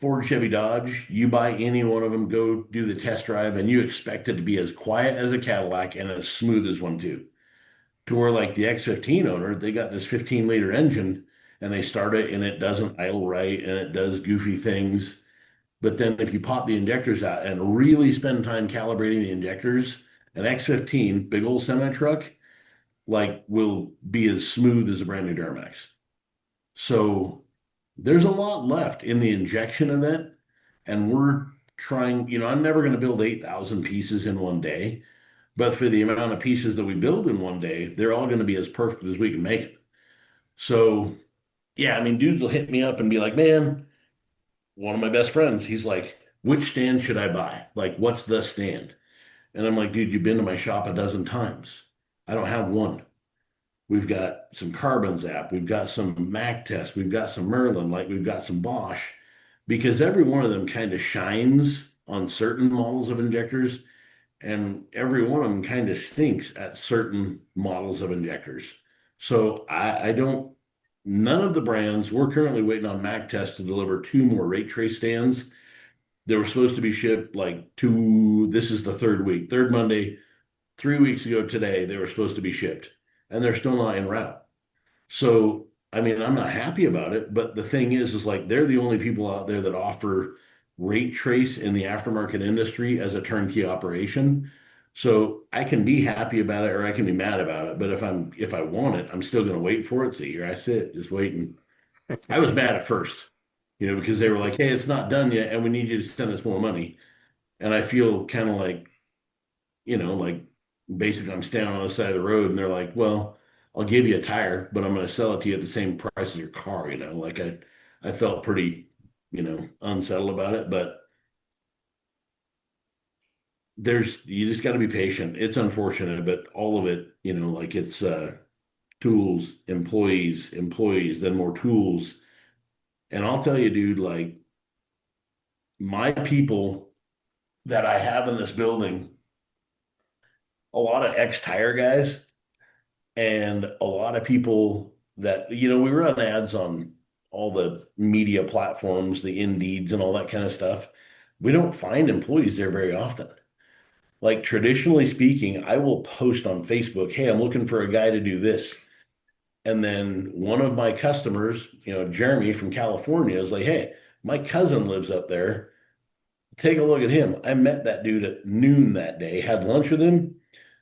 Ford, Chevy, Dodge, you buy any one of them, go do the test drive, and you expect it to be as quiet as a Cadillac and as smooth as one too. To where like the X15 owner, they got this 15-liter engine and they start it and it doesn't idle right and it does goofy things. But then if you pop the injectors out and really spend time calibrating the injectors, an X15, big old semi truck, like will be as smooth as a brand new Duramax. So there's a lot left in the injection of that. And we're trying, I'm never going to build 8,000 pieces in one day, but for the amount of pieces that we build in one day, they're all going to be as perfect as we can make it. So, yeah, I mean, dudes will hit me up and be like, man, one of my best friends, he's like, which stand should I buy? Like, what's the stand? And I'm like, dude, you've been to my shop a dozen times. I don't have one. We've got some Carbon Zap. We've got some Mac Test. We've got some Merlin. Like we've got some Bosch. because every one of them kind of shines on certain models of injectors, and every one of them kind of stinks at certain models of injectors. So I don't, none of the brands, we're currently waiting on Mac Test to deliver two more rate trace stands. They were supposed to be shipped like two, this is the third week, third Monday, 3 weeks ago today, they were supposed to be shipped, and they're still not en route. So, I mean, I'm not happy about it, but the thing is like they're the only people out there that offer rate trace in the aftermarket industry as a turnkey operation. So I can be happy about it or I can be mad about it. But if I want it, I'm still going to wait for it. So here I sit, just waiting. I was mad at first, because they were like, "Hey, it's not done yet, and we need you to send us more money." And I feel kind of like basically I'm standing on the side of the road and they're like, well, I'll give you a tire, but I'm going to sell it to you at the same price as your car. Like I felt pretty, unsettled about it, but you just got to be patient. It's unfortunate, but all of it, like it's, tools, employees, then more tools. And I'll tell you, dude, like my people that I have in this building, a lot of ex-tire guys, and a lot of people that, we run ads on all the media platforms, the Indeeds and all that kind of stuff. We don't find employees there very often. Like traditionally speaking, I will post on Facebook, "Hey, I'm looking for a guy to do this." And then one of my customers, Jeremy from California, is like, "Hey, my cousin lives up there. Take a look at him." I met that dude at noon that day, had lunch with him.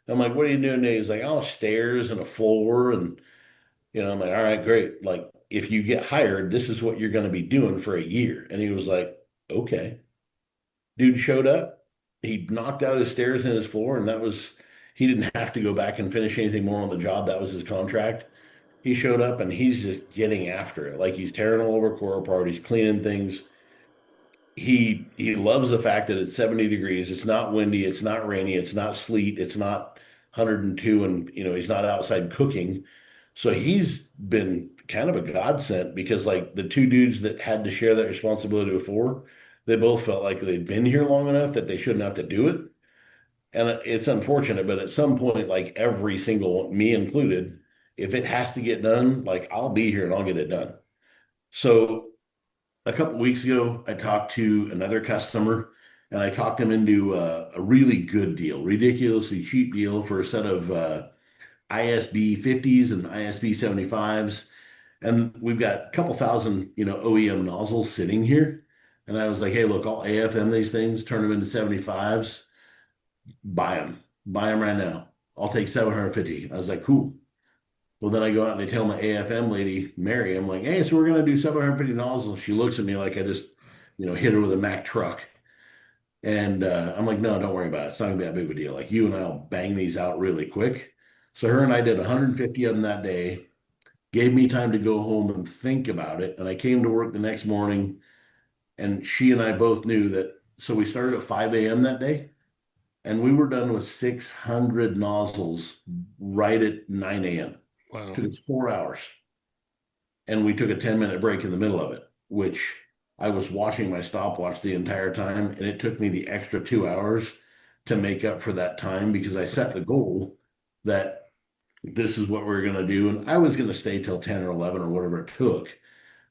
I'm like, "What are you doing today?" He's like, "Oh, stairs and a floor." And I'm like, "All right, great. Like, if you get hired, this is what you're going to be doing for a year." And he was like, "Okay." Dude showed up. He knocked out his stairs and his floor, and he didn't have to go back and finish anything more on the job. That was his contract. He showed up and he's just getting after it. Like he's tearing all over core apart. He's cleaning things. He loves the fact that it's 70 degrees. It's not windy. It's not rainy. It's not sleet. It's not 102. And, he's not outside cooking. So he's been kind of a godsend because like the two dudes that had to share that responsibility before, they both felt like they'd been here long enough that they shouldn't have to do it. And it's unfortunate, but at some point, like every single, me included, if it has to get done, like I'll be here and I'll get it done. So a couple weeks ago, I talked to another customer and I talked him into a really good deal, ridiculously cheap deal for a set of ISB 50s and ISB 75s. And we've got a couple thousand, OEM nozzles sitting here. And I was like, "Hey, look, I'll AFM these things, turn them into 75s, buy them right now. I'll take 750." I was like, "Cool." Well, then I go out and I tell my AFM lady, Mary, I'm like, "Hey, so we're going to do 750 nozzles." She looks at me like I just, hit her with a Mack truck. And I'm like, "No, don't worry about it. It's not going to be that big of a deal. Like you and I'll bang these out really quick." So her and I did 150 of them that day, gave me time to go home and think about it. And I came to work the next morning and she and I both knew that. So we started at 5 a.m. that day and we were done with 600 nozzles right at 9 a.m. Wow. Took us 4 hours. And we took a 10-minute break in the middle of it, which I was watching my stopwatch the entire time. And it took me the extra 2 hours to make up for that time because I set the goal that this is what we're going to do. And I was going to stay till 10 or 11 or whatever it took.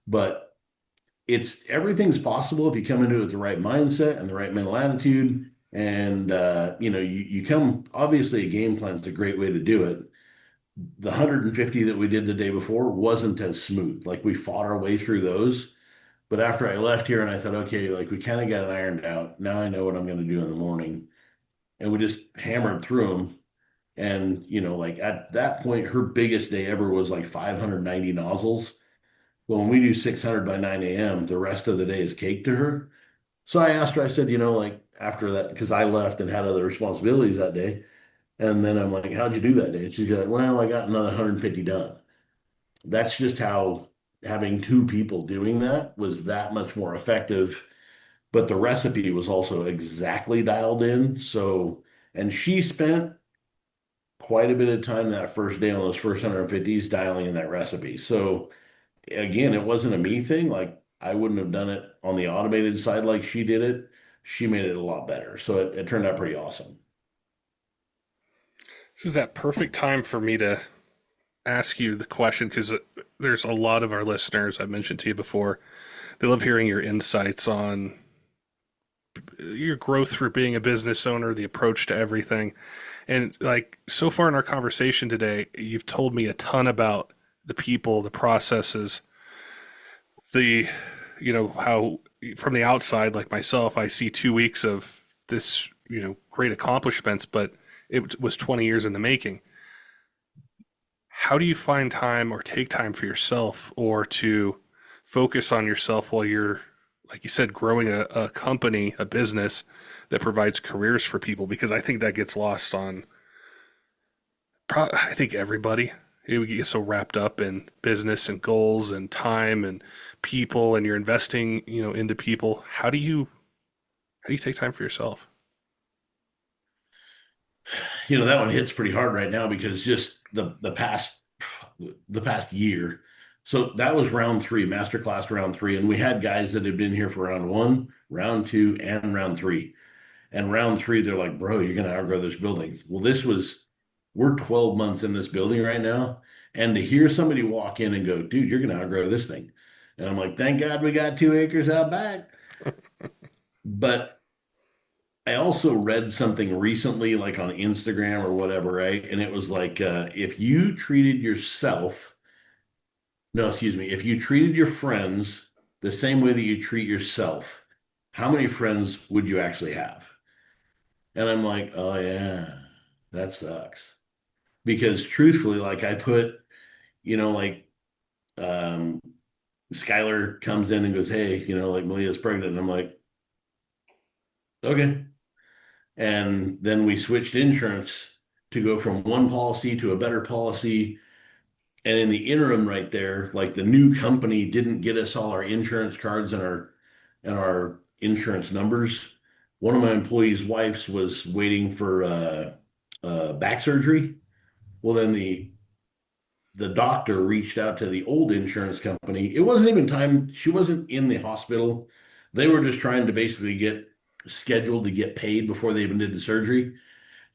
But everything's possible if you come into it with the right mindset and the right mental attitude. And, you come, obviously, a game plan is a great way to do it. The 150 that we did the day before wasn't as smooth. Like we fought our way through those. But after I left here and I thought, okay, like we kind of got it ironed out. Now I know what I'm going to do in the morning. And we just hammered through them. And, like at that point, her biggest day ever was like 590 nozzles. Well, when we do 600 by 9 a.m., the rest of the day is cake to her. So I asked her, I said, like after that, because I left and had other responsibilities that day. And then I'm like, "How'd you do that day?" And she's like, "Well, I got another 150 done." That's just how having two people doing that was that much more effective. But the recipe was also exactly dialed in. So, and she spent quite a bit of time that first day on those first 150s dialing in that recipe. So again, it wasn't a me thing. Like I wouldn't have done it on the automated side like she did it. She made it a lot better. So it turned out pretty awesome. This is that perfect time for me to ask you the question because there's a lot of our listeners, I've mentioned to you before, they love hearing your insights on your growth for being a business owner, the approach to everything. And like so far in our conversation today, you've told me a ton about the people, the processes, the, how from the outside, like myself, I see 2 weeks of this, great accomplishments, but it was 20 years in the making. How do you find time or take time for yourself or to focus on yourself while you're, like you said, growing a company, a business that provides careers for people? Because I think that gets lost on, I think everybody. You get so wrapped up in business and goals and time and people, and you're investing, into people. How do you take time for yourself? That one hits pretty hard right now because just the past year. So that was round three, masterclass round three, and we had guys that had been here for round one, round two, and round three. And round three, they're like, bro, you're gonna outgrow this building. Well, we're 12 months in this building right now. And to hear somebody walk in and go, dude, you're gonna outgrow this thing. And I'm like, thank God we got 2 acres out back. But I also read something recently, like on Instagram or whatever, right? And it was like, if you treated yourself, no, excuse me, if you treated your friends the same way that you treat yourself, how many friends would you actually have? And I'm like, oh yeah, that sucks. Because truthfully, like I put, like um Skylar comes in and goes, hey, like Malia's pregnant. And I'm like, okay. And then we switched insurance to go from one policy to a better policy. And in the interim right there, like the new company didn't get us all our insurance cards and our insurance numbers. One of my employees' wives was waiting for back surgery. Well, then the doctor reached out to the old insurance company. It wasn't even time, she wasn't in the hospital. They were just trying to basically get scheduled to get paid before they even did the surgery.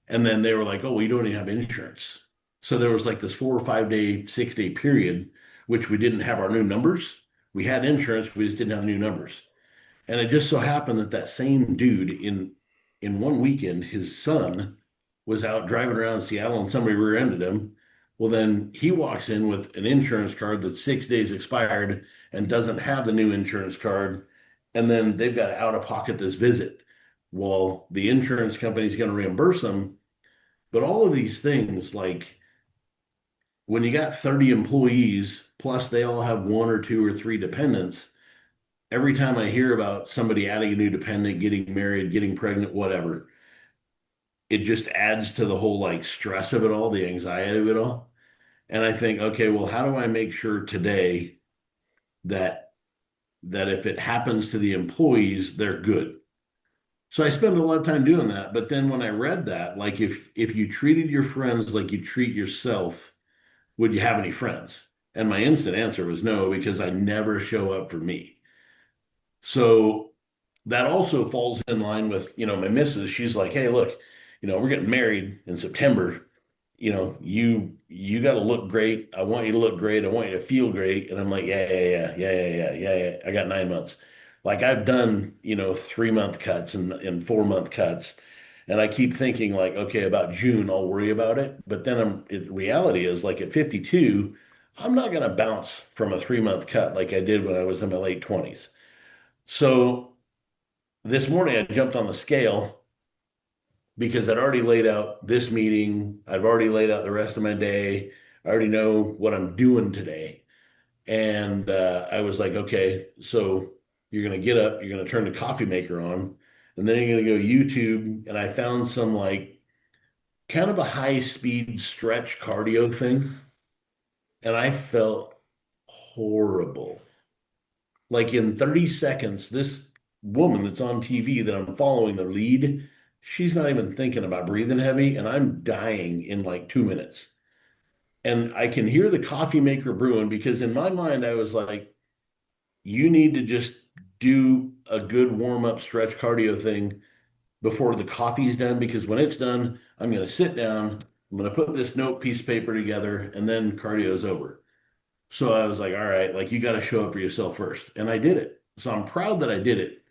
And then they were like, oh, well, you don't even have insurance. So there was like this 4 or 5 day, 6 day period, which we didn't have our new numbers. We had insurance, we just didn't have new numbers. And it just so happened that that same dude in one weekend, his son was out driving around Seattle and somebody rear-ended him. Well, then he walks in with an insurance card that's 6 days expired and doesn't have the new insurance card. And then they've got to out of pocket this visit. Well, the insurance company's going to reimburse them. But all of these things, like when you got 30 employees, plus they all have one or two or three dependents, every time I hear about somebody adding a new dependent, getting married, getting pregnant, whatever, it just adds to the whole like stress of it all, the anxiety of it all. And I think, okay, well, how do I make sure today that if it happens to the employees, they're good? So I spend a lot of time doing that. But then when I read that, like if you treated your friends like you treat yourself, would you have any friends? And my instant answer was no, because I never show up for me. So that also falls in line with, my missus. She's like, hey, look, we're getting married in September. You got to look great. I want you to look great. I want you to feel great. And I'm like, yeah, yeah, yeah, yeah, yeah, yeah, yeah, yeah. I got 9 months. Like I've done, 3 month cuts and 4 month cuts. And I keep thinking like, okay, about June, I'll worry about it. But then reality is like at 52, I'm not going to bounce from a 3 month cut like I did when I was in my late 20s. So this morning I jumped on the scale because I'd already laid out this meeting. I've already laid out the rest of my day. I already know what I'm doing today. And I was like, okay, so you're going to get up, you're going to turn the coffee maker on, and then you're going to go YouTube. And I found some like kind of a high speed stretch cardio thing. And I felt horrible. Like in 30 seconds, this woman that's on TV that I'm following the lead, she's not even thinking about breathing heavy, and I'm dying in like 2 minutes. And I can hear the coffee maker brewing because in my mind, I was like, you need to just do a good warm up stretch cardio thing before the coffee's done, because when it's done, I'm going to sit down, I'm going to put this note piece of paper together, and then cardio's over. So I was like, all right, like you got to show up for yourself first. And I did it. So I'm proud that I did it.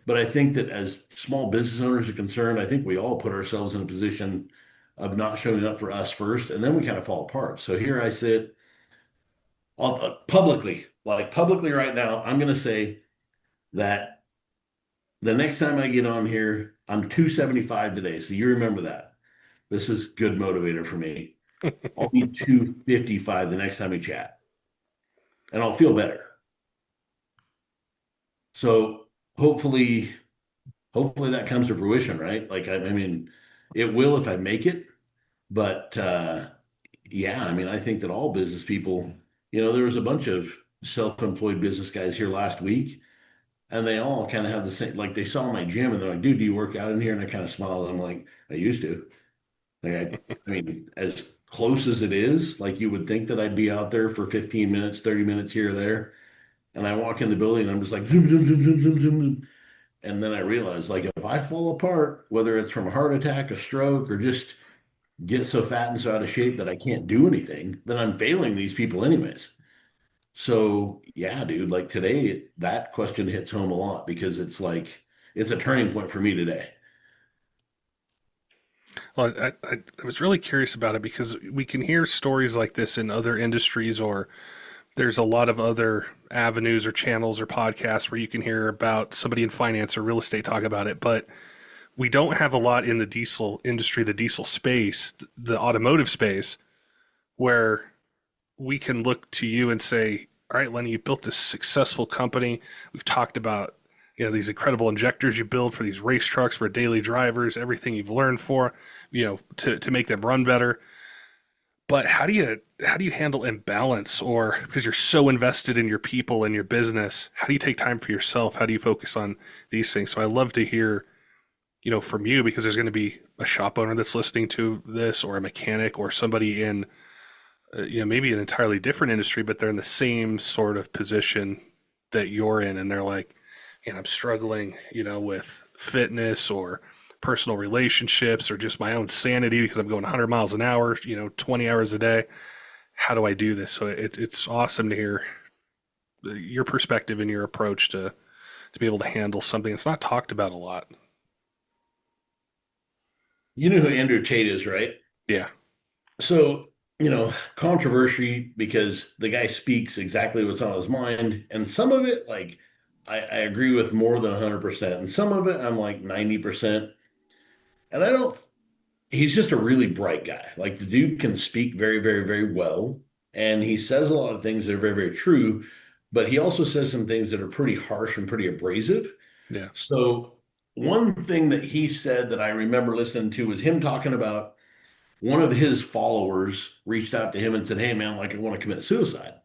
But I think that as small business owners are concerned, I think we all put ourselves in a position of not showing up for us first, and then we kind of fall apart. So here I sit publicly, like publicly right now, I'm going to say that the next time I get on here, I'm 275 today. So you remember that. This is good motivator for me. I'll be 255 the next time we chat, and I'll feel better. So hopefully that comes to fruition, right? Like I mean, it will if I make it, but yeah, I mean, I think that all business people, there was a bunch of self-employed business guys here last week, and they all kind of have the same, like they saw my gym and they're like, dude, do you work out in here? And I kind of smiled. I'm like, I used to. Like I mean, as close as it is, like you would think that I'd be out there for 15 minutes, 30 minutes here or there. And I walk in the building and I'm just like zoom, zoom, zoom, zoom, zoom, zoom. And then I realized, like, if I fall apart, whether it's from a heart attack, a stroke, or just get so fat and so out of shape that I can't do anything, then I'm failing these people anyways. So yeah, dude, like today, that question hits home a lot because it's like it's a turning point for me today. Well, I was really curious about it because we can hear stories like this in other industries, or there's a lot of other avenues or channels or podcasts where you can hear about somebody in finance or real estate talk about it. But we don't have a lot in the diesel industry, the diesel space, the automotive space, where we can look to you and say, all right, Lenny, you built this successful company. We've talked about these incredible injectors you build for these race trucks for daily drivers, everything you've learned for to make them run better. But how do you handle imbalance, or because you're so invested in your people and your business, how do you take time for yourself? How do you focus on these things? So I love to hear from you, because there's going to be a shop owner that's listening to this, or a mechanic, or somebody in maybe an entirely different industry, but they're in the same sort of position that you're in, and they're like, and I'm struggling, with fitness or personal relationships or just my own sanity because I'm going 100 miles an hour, 20 hours a day. How do I do this? So it's awesome to hear your perspective and your approach to be able to handle something that's not talked about a lot. You know who Andrew Tate is, right? Yeah. So, controversy because the guy speaks exactly what's on his mind. And some of it, like, I agree with more than 100%. And some of it, I'm like 90%. And he's just a really bright guy. Like, the dude can speak very, very, very well. And he says a lot of things that are very, very true. But he also says some things that are pretty harsh and pretty abrasive. Yeah. So, one thing that he said that I remember listening to was him talking about one of his followers reached out to him and said, "Hey man, like I want to commit suicide."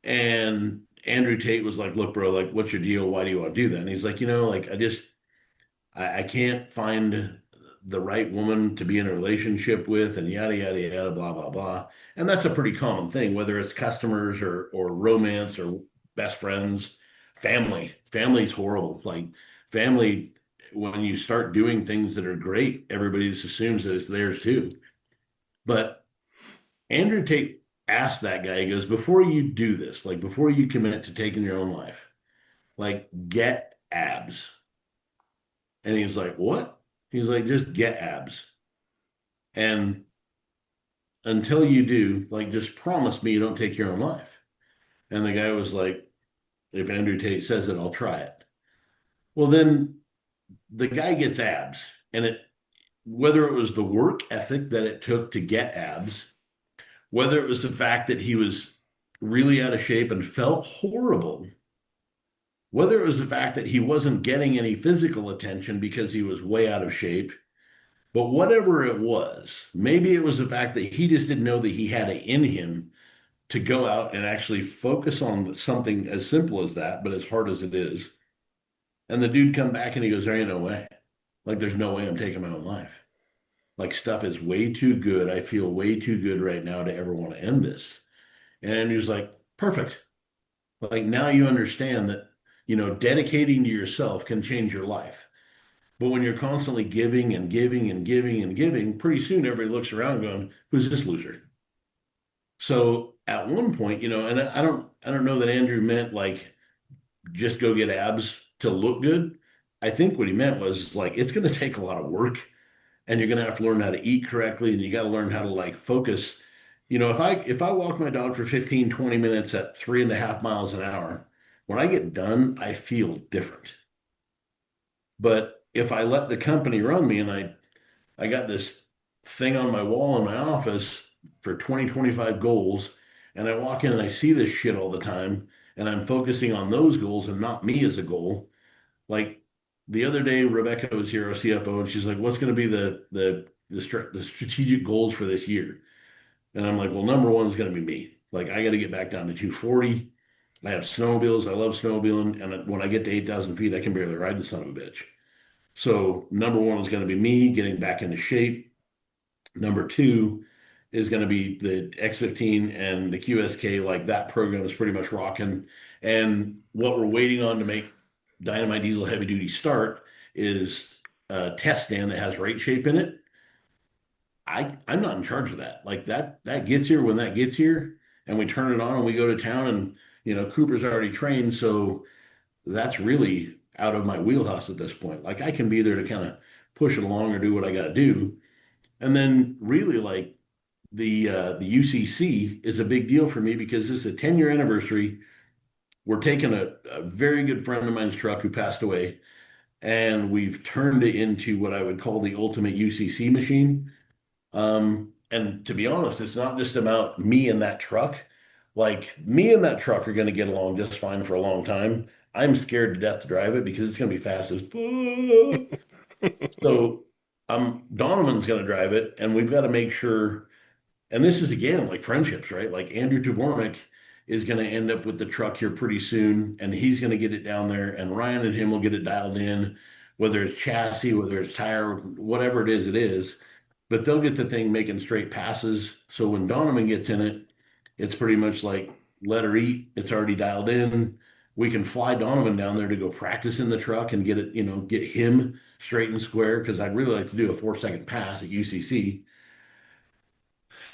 And Andrew Tate was like, "Look, bro, like what's your deal? Why do you want to do that?" And he's like, like I can't find the right woman to be in a relationship with, and yada yada yada, blah blah blah. And that's a pretty common thing, whether it's customers or romance or best friends, family. Family's horrible. Like family, when you start doing things that are great, everybody just assumes that it's theirs too. But Andrew Tate asked that guy, he goes, before you do this, like before you commit to taking your own life, like get abs. And he's like, what? He's like, just get abs. And until you do, like, just promise me you don't take your own life. And the guy was like, if Andrew Tate says it, I'll try it. Well, then the guy gets abs. And whether it was the work ethic that it took to get abs, whether it was the fact that he was really out of shape and felt horrible, whether it was the fact that he wasn't getting any physical attention because he was way out of shape, but whatever it was, maybe it was the fact that he just didn't know that he had it in him to go out and actually focus on something as simple as that, but as hard as it is. And the dude come back and he goes, there ain't no way. Like, there's no way I'm taking my own life. Like, stuff is way too good. I feel way too good right now to ever want to end this. And he was like, perfect. Like now you understand that, dedicating to yourself can change your life. But when you're constantly giving and giving and giving and giving, pretty soon everybody looks around going, who's this loser? So at one point, and I don't know that Andrew meant like just go get abs to look good. I think what he meant was like it's going to take a lot of work and you're going to have to learn how to eat correctly and you got to learn how to like focus. If I walk my dog for 15, 20 minutes at 3.5 miles an hour, when I get done, I feel different. But if I let the company run me and I got this thing on my wall in my office for 2025 goals, and I walk in and I see this shit all the time, and I'm focusing on those goals and not me as a goal. Like the other day, Rebecca was here, our CFO, and she's like, "What's going to be the strategic goals for this year?" And I'm like, "Well, number one is going to be me. Like I got to get back down to 240. I have snowmobiles. I love snowmobiling, and when I get to 8,000 feet, I can barely ride the son of a bitch." So number one is going to be me getting back into shape. Number two is going to be the X15 and the QSK. Like that program is pretty much rocking. And what we're waiting on to make Dynomite Diesel heavy duty start is a test stand that has rate shape in it. I'm not in charge of that. Like that gets here when that gets here, and we turn it on and we go to town. And Cooper's already trained, so that's really out of my wheelhouse at this point. Like I can be there to kind of push it along or do what I got to do. And then really like the UCC is a big deal for me because this is a 10-year anniversary. We're taking a very good friend of mine's truck who passed away, and we've turned it into what I would call the ultimate UCC machine. And to be honest, it's not just about me and that truck. Like me and that truck are going to get along just fine for a long time. I'm scared to death to drive it because it's going to be fast as fuck. So Donovan's going to drive it, and we've got to make sure. And this is again like friendships, right? Like Andrew Dvorak is going to end up with the truck here pretty soon, and he's going to get it down there, and Ryan and him will get it dialed in, whether it's chassis, whether it's tire, whatever it is, it is. But they'll get the thing making straight passes. So when Donovan gets in it, it's pretty much like let her eat. It's already dialed in. We can fly Donovan down there to go practice in the truck and get it, get him straight and square because I'd really like to do a 4-second pass at UCC.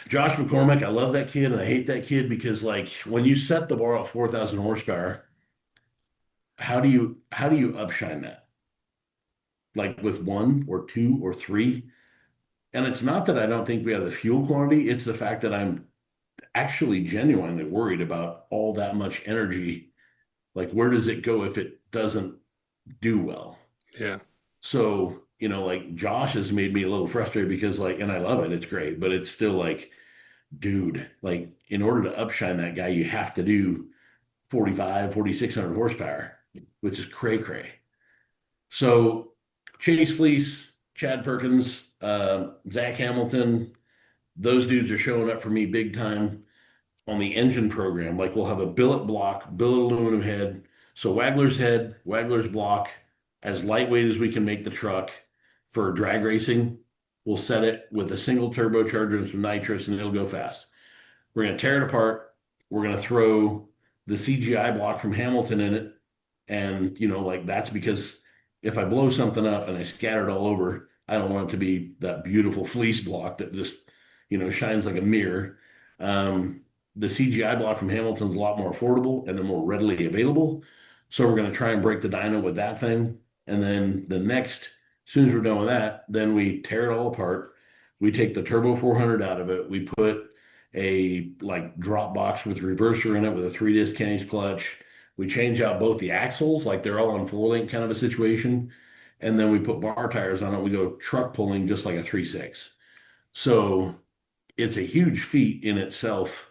Josh McCormick, I love that kid and I hate that kid because like when you set the bar at 4,000 horsepower, how do you upshine that? Like with one or two or three? And it's not that I don't think we have the fuel quantity, it's the fact that I'm actually genuinely worried about all that much energy. Like, where does it go if it doesn't do well? Yeah. So, like Josh has made me a little frustrated because, like, and I love it, it's great, but it's still like, dude, like, in order to upshine that guy, you have to do 45, 4,600 horsepower, which is cray cray. So, Chase Fleece, Chad Perkins, Zach Hamilton, those dudes are showing up for me big time on the engine program. Like we'll have a billet block, billet aluminum head. So Wagler's head, Wagler's block, as lightweight as we can make the truck for drag racing. We'll set it with a single turbocharger and some nitrous, and it'll go fast. We're going to tear it apart. We're going to throw the CGI block from Hamilton in it. And, like that's because if I blow something up and I scatter it all over, I don't want it to be that beautiful fleece block that just, shines like a mirror. The CGI block from Hamilton's a lot more affordable and then more readily available. So we're going to try and break the dyno with that thing. And then as soon as we're done with that, then we tear it all apart. We take the Turbo 400 out of it. We put a like drop box with reverser in it with a 3-disc Kenny's clutch. We change out both the axles, like they're all on 4-link kind of a situation. And then we put bar tires on it. We go truck pulling just like a 3.6. So it's a huge feat in itself.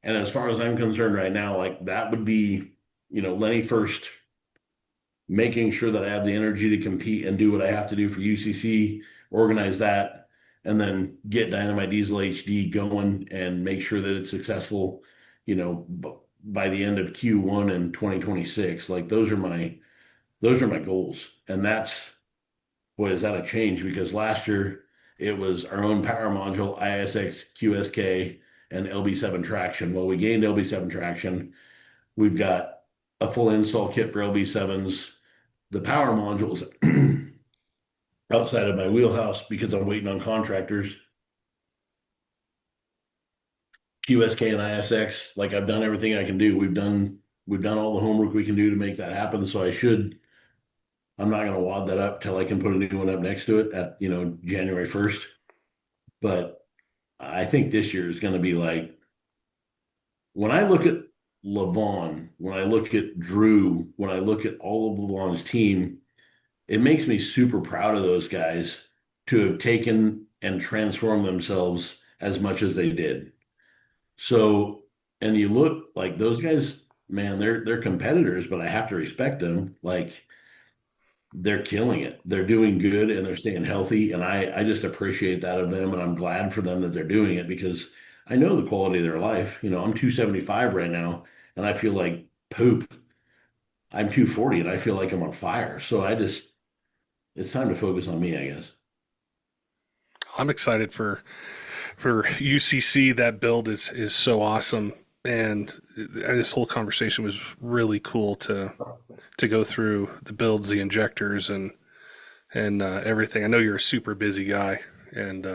And as far as I'm concerned right now, like that would be, Lenny first making sure that I have the energy to compete and do what I have to do for UCC, organize that, and then get Dynomite Diesel HD going and make sure that it's successful, by the end of Q1 in 2026. Like those are my goals. And that's, boy, is that a change because last year it was our own power module, ISX, QSK, and LB7 traction. Well, we gained LB7 traction. We've got a full install kit for LB7s. The power modules outside of my wheelhouse because I'm waiting on contractors. QSK and ISX, like I've done everything I can do. We've done all the homework we can do to make that happen. So I'm not going to wad that up till I can put a new one up next to it at, January 1st. But I think this year is going to be like, when I look at Levon, when I look at Drew, when I look at all of Levon's team, it makes me super proud of those guys to have taken and transformed themselves as much as they did. So, and you look like those guys, man, they're competitors, but I have to respect them. Like they're killing it. They're doing good and they're staying healthy. And I just appreciate that of them. And I'm glad for them that they're doing it because I know the quality of their life. I'm 275 right now and I feel like poop. I'm 240 and I feel like I'm on fire. So it's time to focus on me, I guess. I'm excited for UCC. That build is so awesome, and this whole conversation was really cool to go through the builds, the injectors, and everything. I know you're a super busy guy, and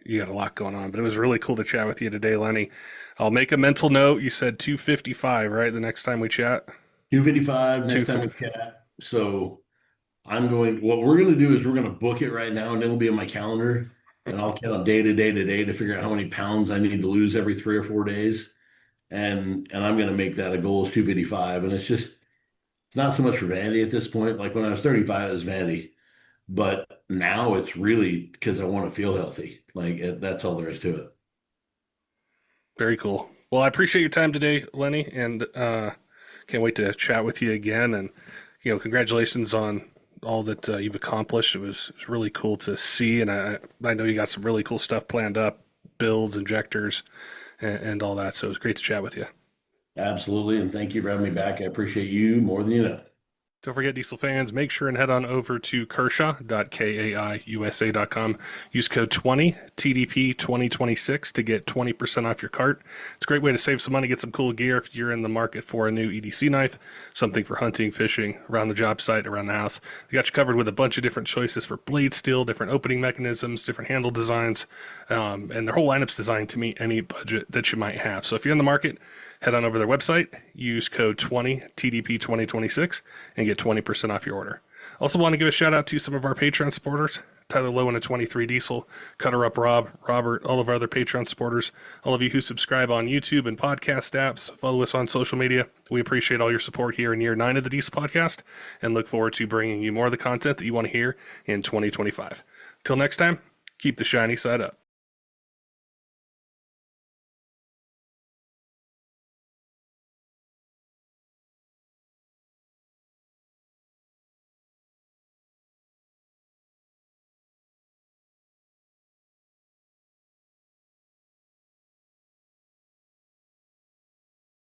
you got a lot going on, but it was really cool to chat with you today, Lenny. I'll make a mental note. You said 255, right? The next time we chat. 255 next time we chat. So what we're going to do is we're going to book it right now and it'll be on my calendar and I'll count day to day to day to figure out how many pounds I need to lose every 3 or 4 days. And I'm going to make that a goal is 255. And it's not so much for vanity at this point. Like when I was 35, it was vanity, but now it's really because I want to feel healthy. That's all there is to it. Very cool. Well, I appreciate your time today, Lenny, and can't wait to chat with you again. And congratulations on all that you've accomplished. It was really cool to see, and I know you got some really cool stuff planned up, builds, injectors, and all that. So it was great to chat with you. Absolutely, and thank you for having me back. I appreciate you more than you know. Don't forget, Diesel fans, make sure and head on over to kershaw.kaiusa.com. Use code 20, TDP 2026 to get 20% off your cart. It's a great way to save some money, get some cool gear if you're in the market for a new EDC knife, something for hunting, fishing, around the job site, around the house. They got you covered with a bunch of different choices for blade steel, different opening mechanisms, different handle designs, and their whole lineup's designed to meet any budget that you might have. So if you're in the market, head on over to their website, use code 20, TDP 2026, and get 20% off your order. Also want to give a shout out to some of our Patreon supporters, Tyler Lowe in a 23 Diesel, Cutter Up Rob, Robert, all of our other Patreon supporters, all of you who subscribe on YouTube and podcast apps, follow us on social media. We appreciate all your support here in year 9 of the Diesel Podcast, and look forward to bringing you more of the content that you want to hear in 2025. Till next time, keep the shiny side up.